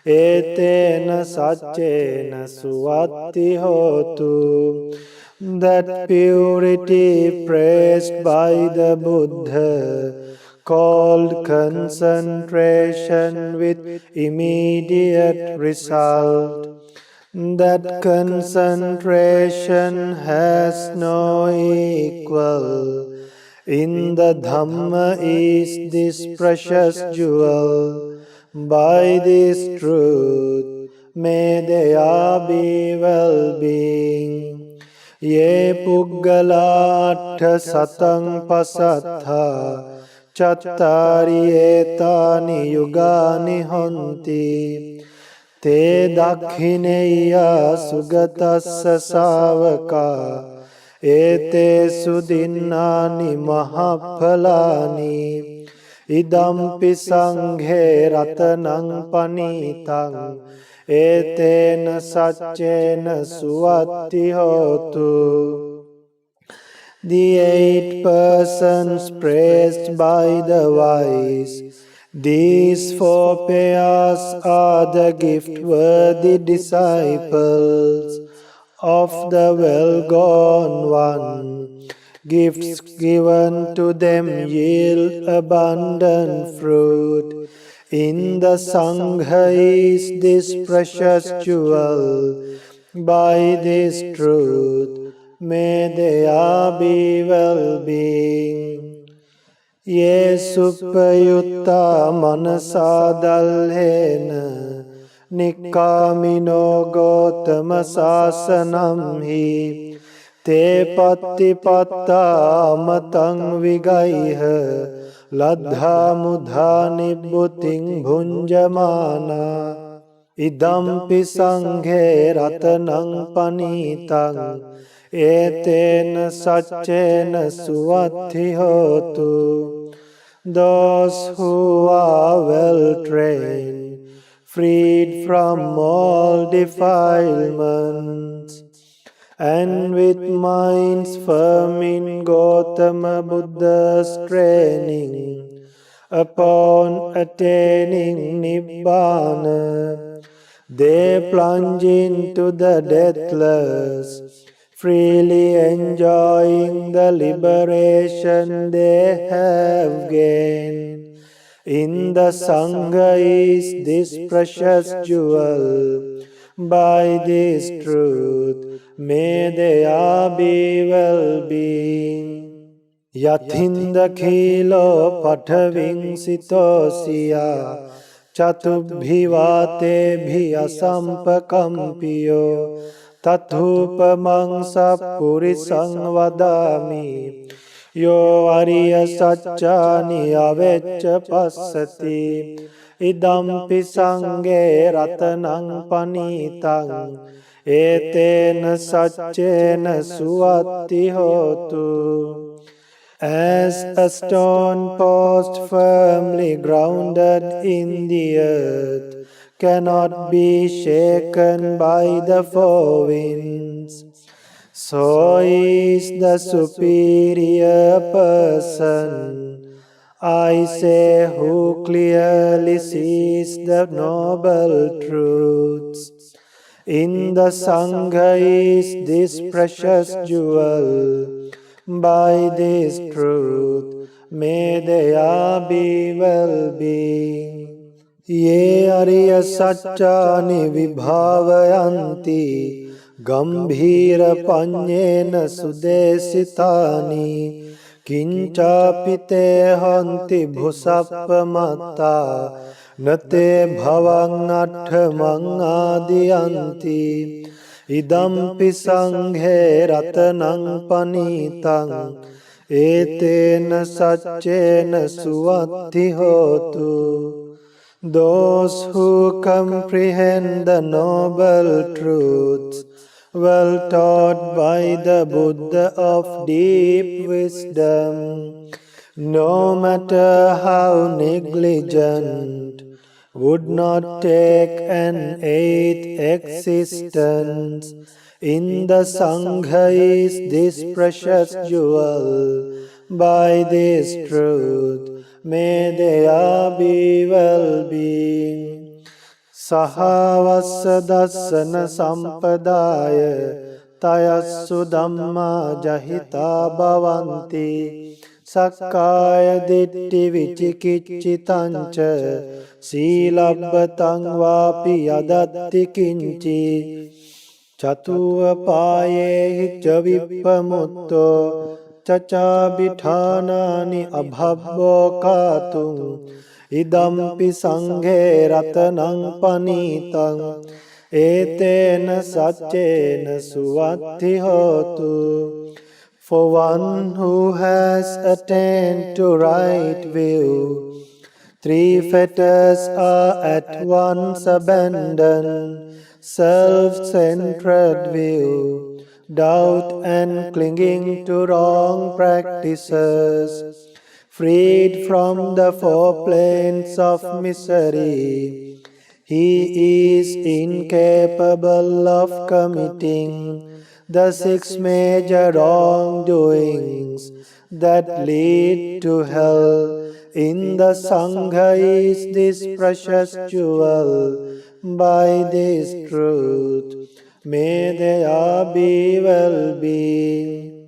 etena saccena suvatti hotu. That purity praised by the Buddha, called concentration with immediate result. That concentration has no equal. In the Dhamma is this precious jewel. By this truth may there be well-being. Ye puggalattha satang pasattha chattari etani yugani honti te dakhineya sugatassa savaka ete sudinnani mahaphalani idampi sanghe ratanang panitang etena saccena suvatti hotu. The 8 persons praised by the wise, these 4 pairs are the gift-worthy disciples of the well-gone one. Gifts given to them yield abundant fruit. In the Sangha is this precious jewel. By this truth may there be well-being. Ye suppayutta manasa dalhena nikkamino gotama sasanam hi te pattipatta amatang vigaiha Ladha mudha nibbuting bhunjamana idampi sanghe ratanang panitang etena saccena suvatti hotu. Those who are well trained, freed from all defilements, and with minds firm in Gautama Buddha's training, upon attaining Nibbana, they plunge into the deathless, freely enjoying the liberation they have gained. In the Sangha is this precious jewel. By this truth may there be well-being. Yathinda khilo pathaving sitosiya chatubhivate bhiya sampakampiyo tathupamang sappurisang vadami yo ariya saccani avecca passati idampi sanghe ratanang panitang etena saccena suvatti hotu. As a stone post firmly grounded in the earth cannot be shaken by the 4 winds, so is the superior person, I say, who clearly sees the noble truths. In the Sangha is this precious jewel. By this truth may there be well-being. Ye ariya saccani vibhavayanti gambhira panyena sudesitani Kinchapite hanti bhusappamatta nate bhavang atthamang adiyanti idampi sanghe ratanang panitang etena saccena suvatti hotu. Those who comprehend the noble truths, well taught by the Buddha of deep wisdom, no matter how negligent, would not take an eighth existence. In the Sangha is this precious jewel. By this truth, may there be well-being. Sahavassa dassana sampadaya tayassu dhamma jahita bhavanti sakkaya ditti vicikiccitanca sīlabbataṃ vāpi yadatti kinci Chatuva payehi ca vippamutto cacabithanani abhabbo kātum idampi sanghe ratanang panitang etena saccena suvatti hotu. For one who has attained to right view, three fetters are at once abandoned: self-centered view, doubt and clinging to wrong practices, freed from the four planes of misery. He is incapable of committing the six major wrongdoings that lead to hell. In the Sangha is this precious jewel. By this truth, may there be well-being.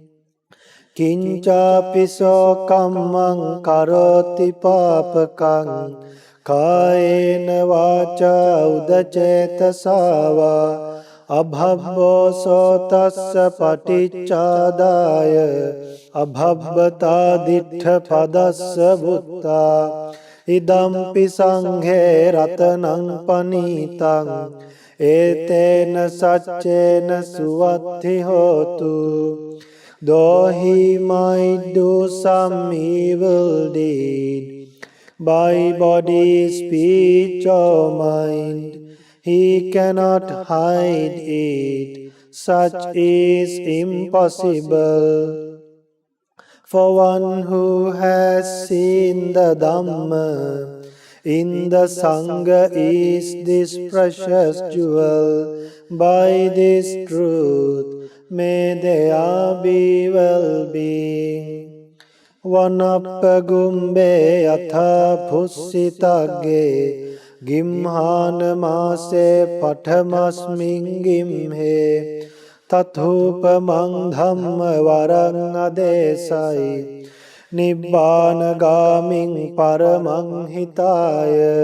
Kincapi so kammang karoti papakang kayena vacha udacetasa abhabbo sotassa paticchādāya abhabbata dittha padassa bhutta idampi sanghe ratanang panitang etena saccena suvatti hotu. Though he might do some evil deed by body, speech or mind, he cannot hide it. Such is impossible. For one who has seen the Dhamma, in the Sangha is this precious jewel. By this truth, may there be well-being. Vanappa gumbe atha pussitagge gimhana mase pathamasmin gimhe tathupamang dhamma varang adesai nibbāna gāmiṃ paramang hitāya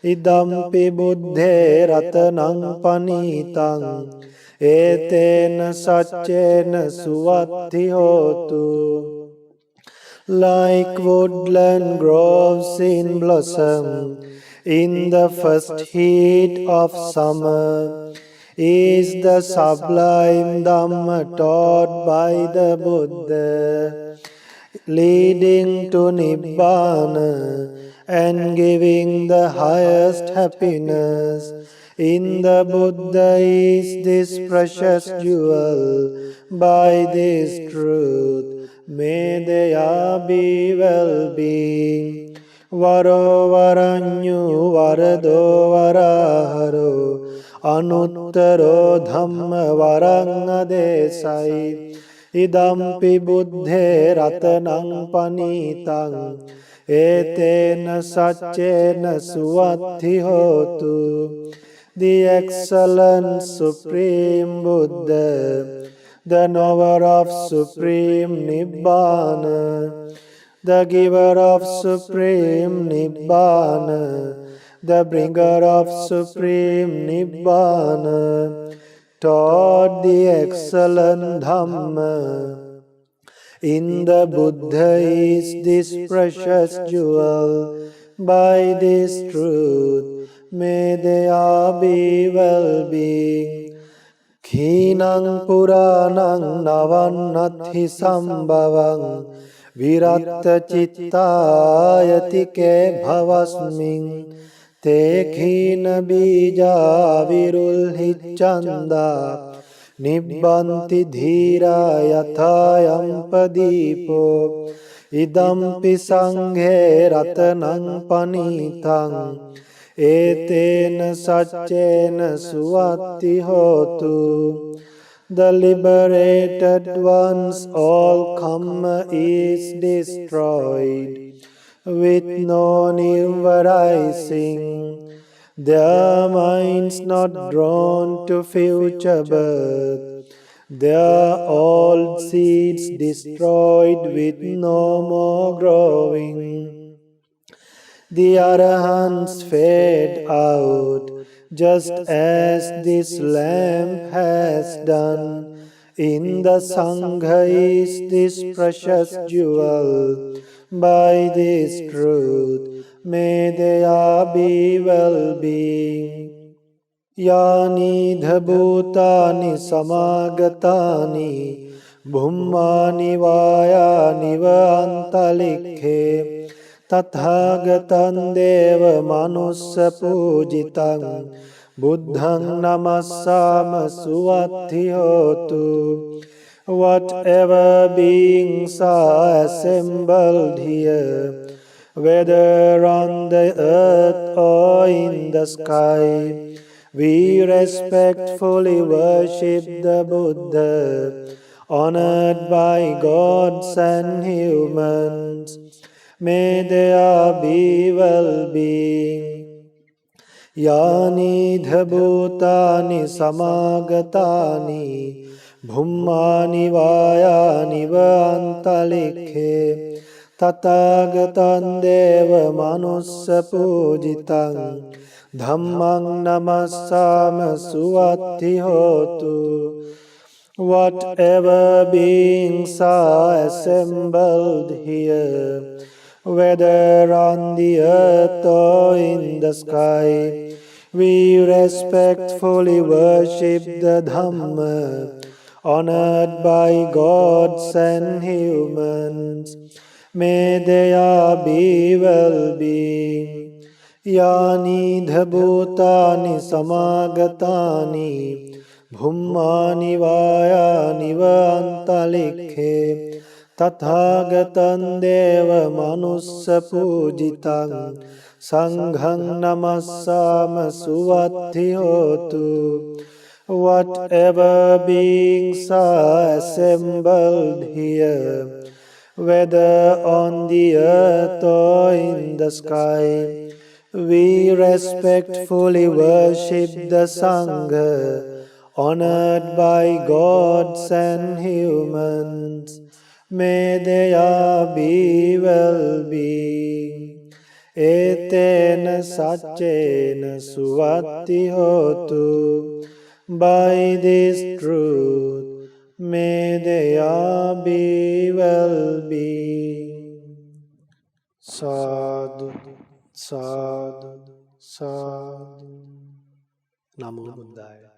idampi buddhe ratanaṃ panītaṃ etena saccena suvatti hotu. Like woodland groves in blossom in the first heat of summer is the sublime Dhamma taught by the Buddha, leading to Nibbāna and giving the highest happiness. In the Buddha is this precious jewel. By this truth, may there be well-being. Varo varanyu varado varaharo anuttaro dhamma varang adesai idampi buddhe ratanang panitang etena saccena suvatti hotu. The excellent Supreme Buddha, the knower of Supreme Nibbāna, the giver of Supreme Nibbāna, the bringer of Supreme Nibbāna, taught the excellent Dhamma. In the Buddha is this precious jewel. By this truth may there be well-being. Khinang Puranang Navannathi Sambhavang Viratta Chittayatike Bhavasming Te Khina Bija Virulhichanda Nibbanti Dhira Yathayam Padipo Idampi Sanghe Ratanang Panitang Etena Satchena Suvatti Hotu. The liberated ones all karma is destroyed with no new arising. Their minds not drawn to future birth. Their old seeds destroyed with no more growing. The Arahants fade out, just as this lamp has done. In the Sangha is this precious jewel. By this truth may there be well-being. Yani dhabhutani samagatani bhummani vayani va antalikhe Tathagatan deva manussa pujitam Buddhang namassama suvatti hotu. Whatever beings are assembled here, whether on the earth or in the sky, we respectfully worship the Buddha, honored by gods and humans. May there be well-being. Yani dhabhutani samagatani bhummani vayani va antalikhe tathagatan deva manussa pujitam dhammang namassama suvatti hotu. Whatever beings are assembled here, whether on the earth or in the sky, we respectfully worship the Dhamma, honored by gods and humans. May there be well-being. Yani dhabhutani samagatani bhummani vayani va antalikhe tathagatan deva manussa pujitam sanghang namassama suvatti hotu. Whatever beings are assembled here, whether on the earth or in the sky, we respectfully worship the Sangha, honored by gods and humans. May there be well-being. Etena satchena suvatti hotu. By this truth, may there be well-being. Sadhu, sadhu, sadhu. Namo Buddhaya.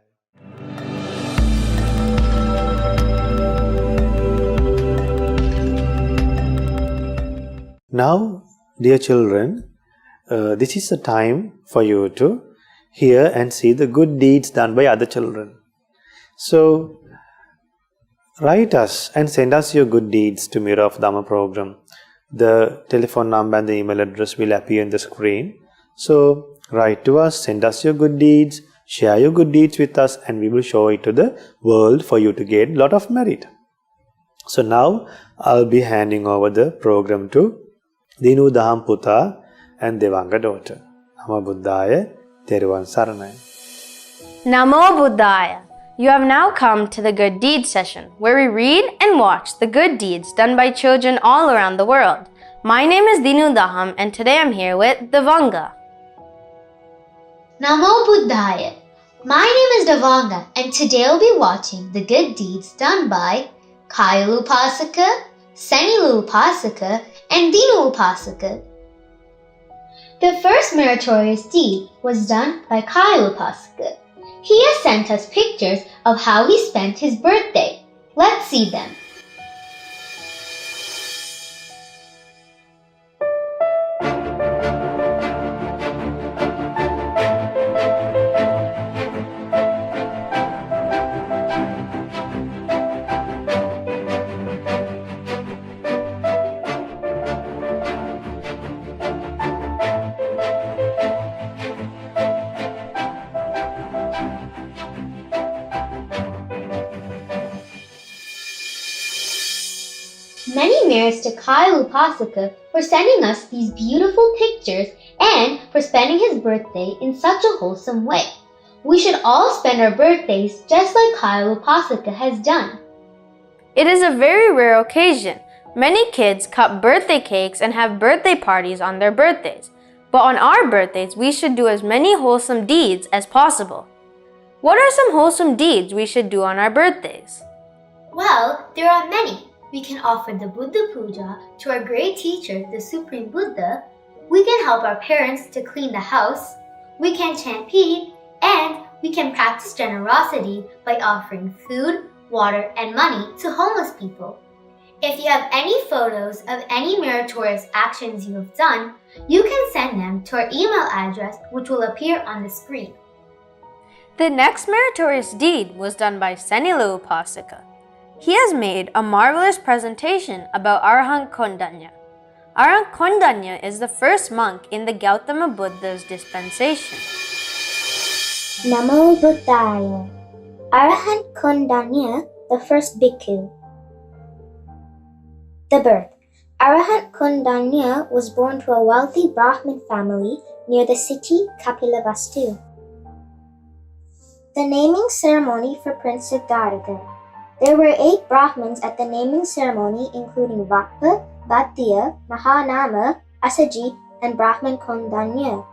Now, dear children, this is the time for you to hear and see the good deeds done by other children. So, write us and send us your good deeds to Mirror of Dhamma program. The telephone number and the email address will appear on the screen. So, write to us, send us your good deeds, share your good deeds with us, and we will show it to the world for you to gain a lot of merit. So now, I'll be handing over the program to Dinu Daham Puta and Devanga daughter. Namo Buddhaya, Theravada Saranai. Namo Buddhaya. You have now come to the Good Deeds session, where we read and watch the good deeds done by children all around the world. My name is Dinu Daham, and today I'm here with Devanga. Namo Buddhaya. My name is Devanga, and today I'll be watching the good deeds done by Kayalupasaka, Sanilu Upasaka, and Dinu Upasaka. The first meritorious deed was done by Kaya Upasaka. He has sent us pictures of how he spent his birthday. Let's see them. Many merits to Kaya Upasaka for sending us these beautiful pictures and for spending his birthday in such a wholesome way. We should all spend our birthdays just like Kaya Upasaka has done. It is a very rare occasion. Many kids cut birthday cakes and have birthday parties on their birthdays. But on our birthdays, we should do as many wholesome deeds as possible. What are some wholesome deeds we should do on our birthdays? Well, there are many. We can offer the Buddha Puja to our great teacher, the Supreme Buddha. We can help our parents to clean the house. We can chant Pirith, and we can practice generosity by offering food, water, and money to homeless people. If you have any photos of any meritorious actions you have done, you can send them to our email address, which will appear on the screen. The next meritorious deed was done by Sanilu Upasaka. He has made a marvelous presentation about Arahant Kondanya. Arahant Kondanya is the first monk in the Gautama Buddha's dispensation. Namo Buddhaya. Arahant Kondanya, the first bhikkhu. The birth. Arahant Kondanya was born to a wealthy Brahmin family near the city Kapilavastu. The naming ceremony for Prince Siddhartha. There were 8 Brahmins at the naming ceremony, including Vakpa, Bhattiya, Mahanama, Asaji, and Brahman Kondanya.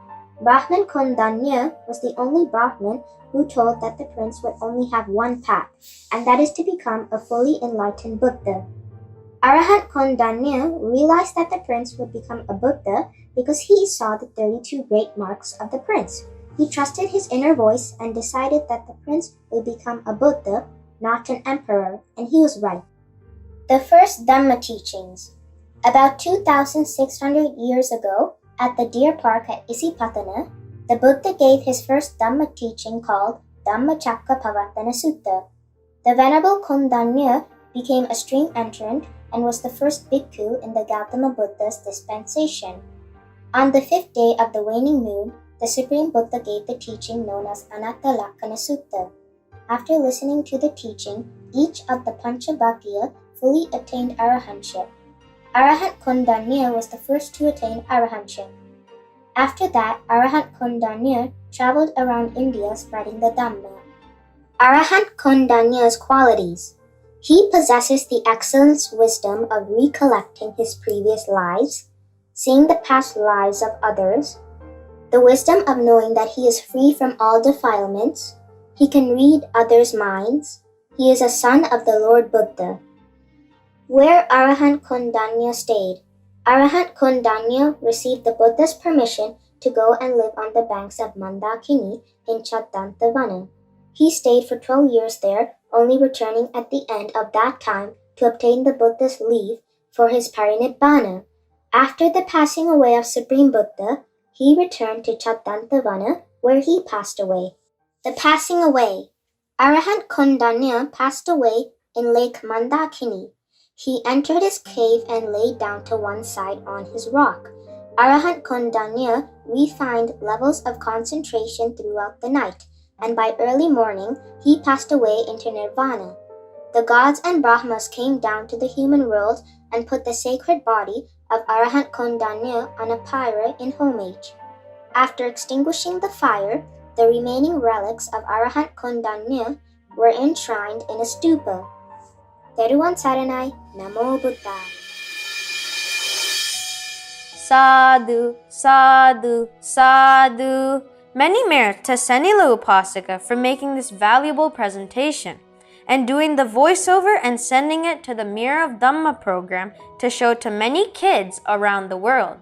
Brahman Kondanya was the only Brahmin who told that the prince would only have one path, and that is to become a fully enlightened Buddha. Arahant Kondanya realized that the prince would become a Buddha because he saw the 32 great marks of the prince. He trusted his inner voice and decided that the prince would become a Buddha, not an emperor, and he was right. The first Dhamma teachings. About 2,600 years ago, at the deer park at Isipatana, the Buddha gave his first Dhamma teaching called Dhammacakkappavattana Sutta. The Venerable Kondanya became a stream entrant and was the first bhikkhu in the Gautama Buddha's dispensation. On the 5th day of the waning moon, the Supreme Buddha gave the teaching known as Anattalakkana Sutta. After listening to the teaching, each of the Panchabhagya fully attained arahantship. Arahant Kondanya was the first to attain arahantship. After that, Arahant Kondanya traveled around India spreading the Dhamma. Arahant Kondanya's qualities. He possesses the excellent wisdom of recollecting his previous lives, seeing the past lives of others, the wisdom of knowing that he is free from all defilements. He can read others' minds. He is a son of the Lord Buddha. Where Arahant Kondanya stayed. Arahant Kondanya received the Buddha's permission to go and live on the banks of Mandakini in Chattantavana. He stayed for 12 years there, only returning at the end of that time to obtain the Buddha's leave for his parinibbana. After the passing away of Supreme Buddha, he returned to Chattantavana, where he passed away. The passing away. Arahant Kondanya passed away in Lake Mandakini. He entered his cave and lay down to one side on his rock. Arahant Kondanya refined levels of concentration throughout the night, and by early morning he passed away into nirvana. The gods and Brahmas came down to the human world and put the sacred body of Arahant Kondanya on a pyre in homage. After extinguishing the fire, the remaining relics of Arahant Kondanya were enshrined in a stupa. Teruvan Saranai, Namo Buddhaya. Sadhu, sadhu, sadhu. Many merits to Sanilu Upasaka for making this valuable presentation. and doing the voiceover and sending it to the Mirror of Dhamma program to show to many kids around the world.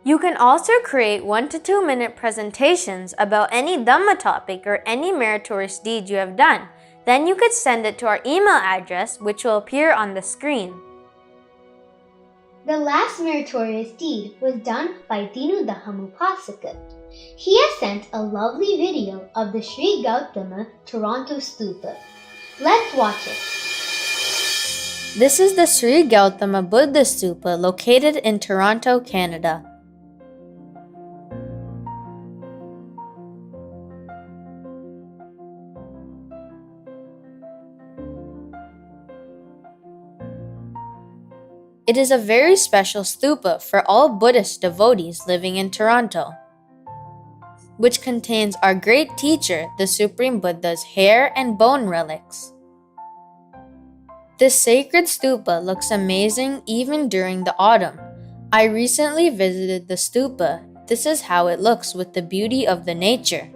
You can also create 1 to 2 minute presentations about any Dhamma topic or any meritorious deed you have done. Then you could send it to our email address, which will appear on the screen. The last meritorious deed was done by Dinu Upasaka. He has sent a lovely video of the Sri Gautama Toronto Stupa. Let's watch it. This is the Sri Gautama Buddha Stupa located in Toronto, Canada. It is a very special stupa for all Buddhist devotees living in Toronto, which contains our great teacher, the Supreme Buddha's hair and bone relics. This sacred stupa looks amazing even during the autumn. I recently visited the stupa. This is how it looks with the beauty of the nature.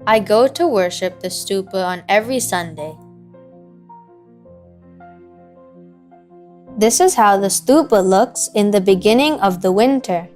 I go to worship the stupa on every Sunday. This is how the stupa looks in the beginning of the winter.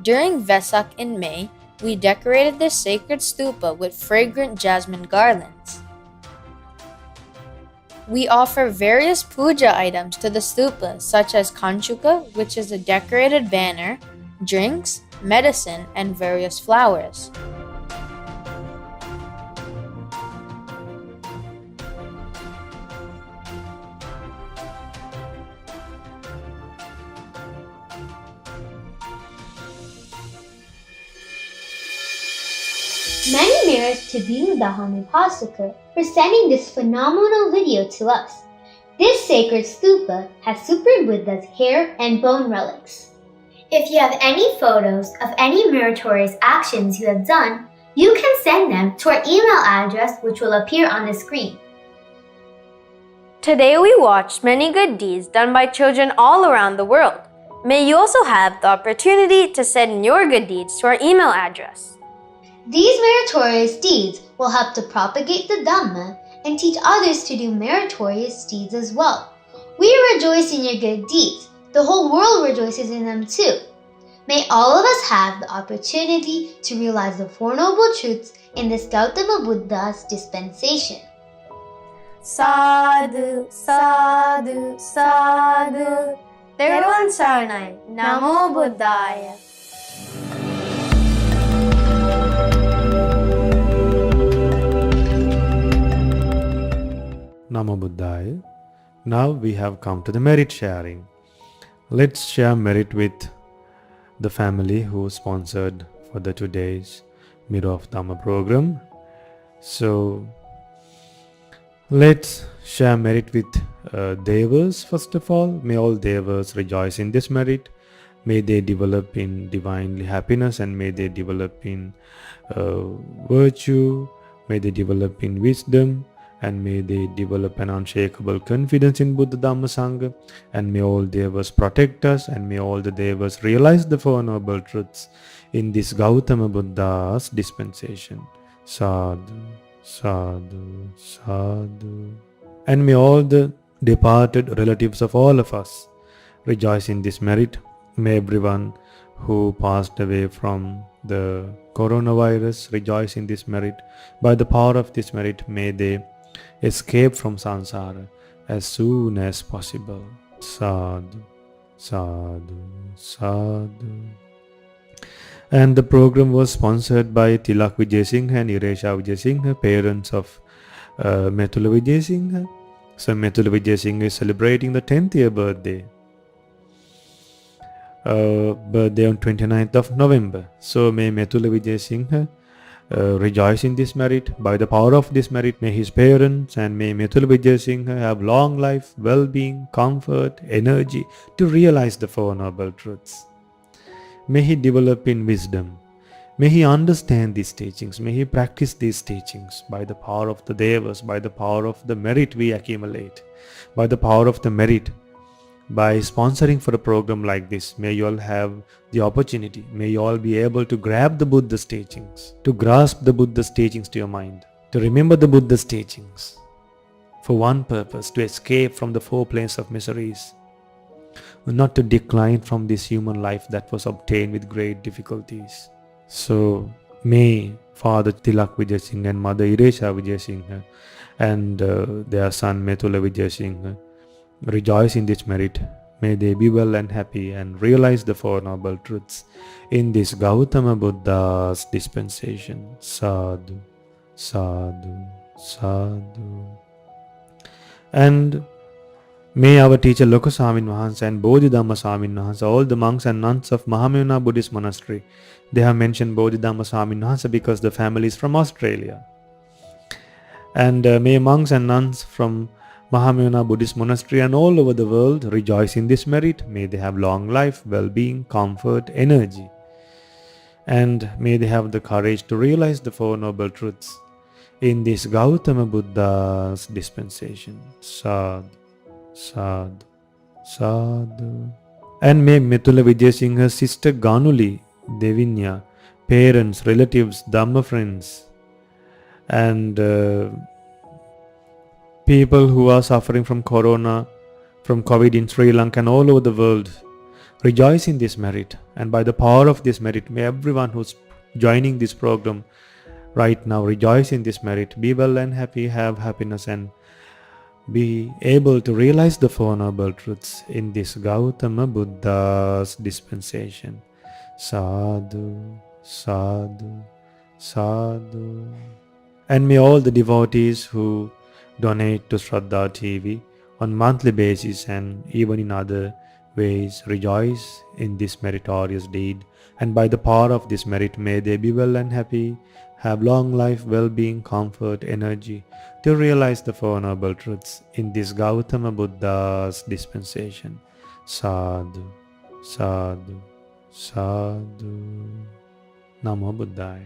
During Vesak in May, we decorated this sacred stupa with fragrant jasmine garlands. We offer various puja items to the stupa such as kanchuka, which is a decorated banner, drinks, medicine, and various flowers. Many merits to Dinu Upasaka for sending this phenomenal video to us. This sacred stupa has Supreme Buddha's hair and bone relics. If you have any photos of any meritorious actions you have done, you can send them to our email address, which will appear on the screen. Today we watched many good deeds done by children all around the world. May you also have the opportunity to send your good deeds to our email address. These meritorious deeds will help to propagate the Dhamma and teach others to do meritorious deeds as well. We rejoice in your good deeds. The whole world rejoices in them too. May all of us have the opportunity to realize the Four Noble Truths in this Gautama Buddha's dispensation. Sadhu, sadhu, sadhu. Theravada Saranai. Namo Buddhaya. Namo Buddhaya. Now we have come to the merit sharing. Let's share merit with the family who sponsored for the today's Mirror of Dhamma program. So let's share merit with Devas first of all. May all Devas rejoice in this merit. May they develop in divinely happiness and may they develop in virtue. May they develop in wisdom. And may they develop an unshakable confidence in Buddha Dhamma Sanga. And may all Devas protect us. And may all the Devas realize the Four Noble Truths in this Gautama Buddha's dispensation. Sadhu, sadhu, sadhu. And may all the departed relatives of all of us rejoice in this merit. May everyone who passed away from the coronavirus rejoice in this merit. By the power of this merit, may they escape from samsara as soon as possible. Sadhu, sadhu, sadhu. And the program was sponsored by Tilak Vijay Singh and Iresha Vijay Singh, parents of Methula Vijay Singh. So Methula Vijayasinghe is celebrating the 10th year birthday. Birthday on 29th of November. So may Methula Vijayasinghe rejoice in this merit. By the power of this merit, may his parents and may Methula Vijayasinghe have long life, well-being, comfort, energy to realize the Four Noble Truths. May he develop in wisdom. May he understand these teachings. May he practice these teachings by the power of the Devas, by the power of the merit we accumulate, by the power of the merit. By sponsoring for a program like this, may you all have the opportunity, may you all be able to grab the Buddha's teachings, to grasp the Buddha's teachings to your mind, to remember the Buddha's teachings for one purpose, to escape from the four planes of miseries, not to decline from this human life that was obtained with great difficulties. So may Father Tilak Vijayasinghe and Mother Iresha Vijayasinghe and their son Methula Vijayasinghe rejoice in this merit. May they be well and happy and realize the Four Noble Truths in this Gautama Buddha's dispensation. Sadhu, sadhu, sadhu. And may our teacher Lokasamin Mahansa and Bodhidhamma Samin Mahansa, all the monks and nuns of Mahamuna Buddhist Monastery, they have mentioned Bodhidhamma Samin Mahansa because the family is from Australia. And may monks and nuns from Mahamuna Buddhist Monastery and all over the world rejoice in this merit. May they have long life, well-being, comfort, energy. And may they have the courage to realize the Four Noble Truths in this Gautama Buddha's dispensation. Sadhu, sadhu, sadhu. And may Methula Vijayasinghe's sister Ganuli, Devinya, parents, relatives, Dhamma friends, and people who are suffering from corona, from COVID in Sri Lanka and all over the world, rejoice in this merit. And by the power of this merit, may everyone who's joining this program right now rejoice in this merit, be well and happy, have happiness, and be able to realize the Four Noble Truths in this Gautama Buddha's dispensation. Sadhu, sadhu, sadhu. And may all the devotees who donate to Shraddha TV on monthly basis and even in other ways rejoice in this meritorious deed, and by the power of this merit may they be well and happy, have long life, well-being, comfort, energy to realize the Four Noble Truths in this Gautama Buddha's dispensation. Sadhu, sadhu, sadhu. Namo Buddhaya.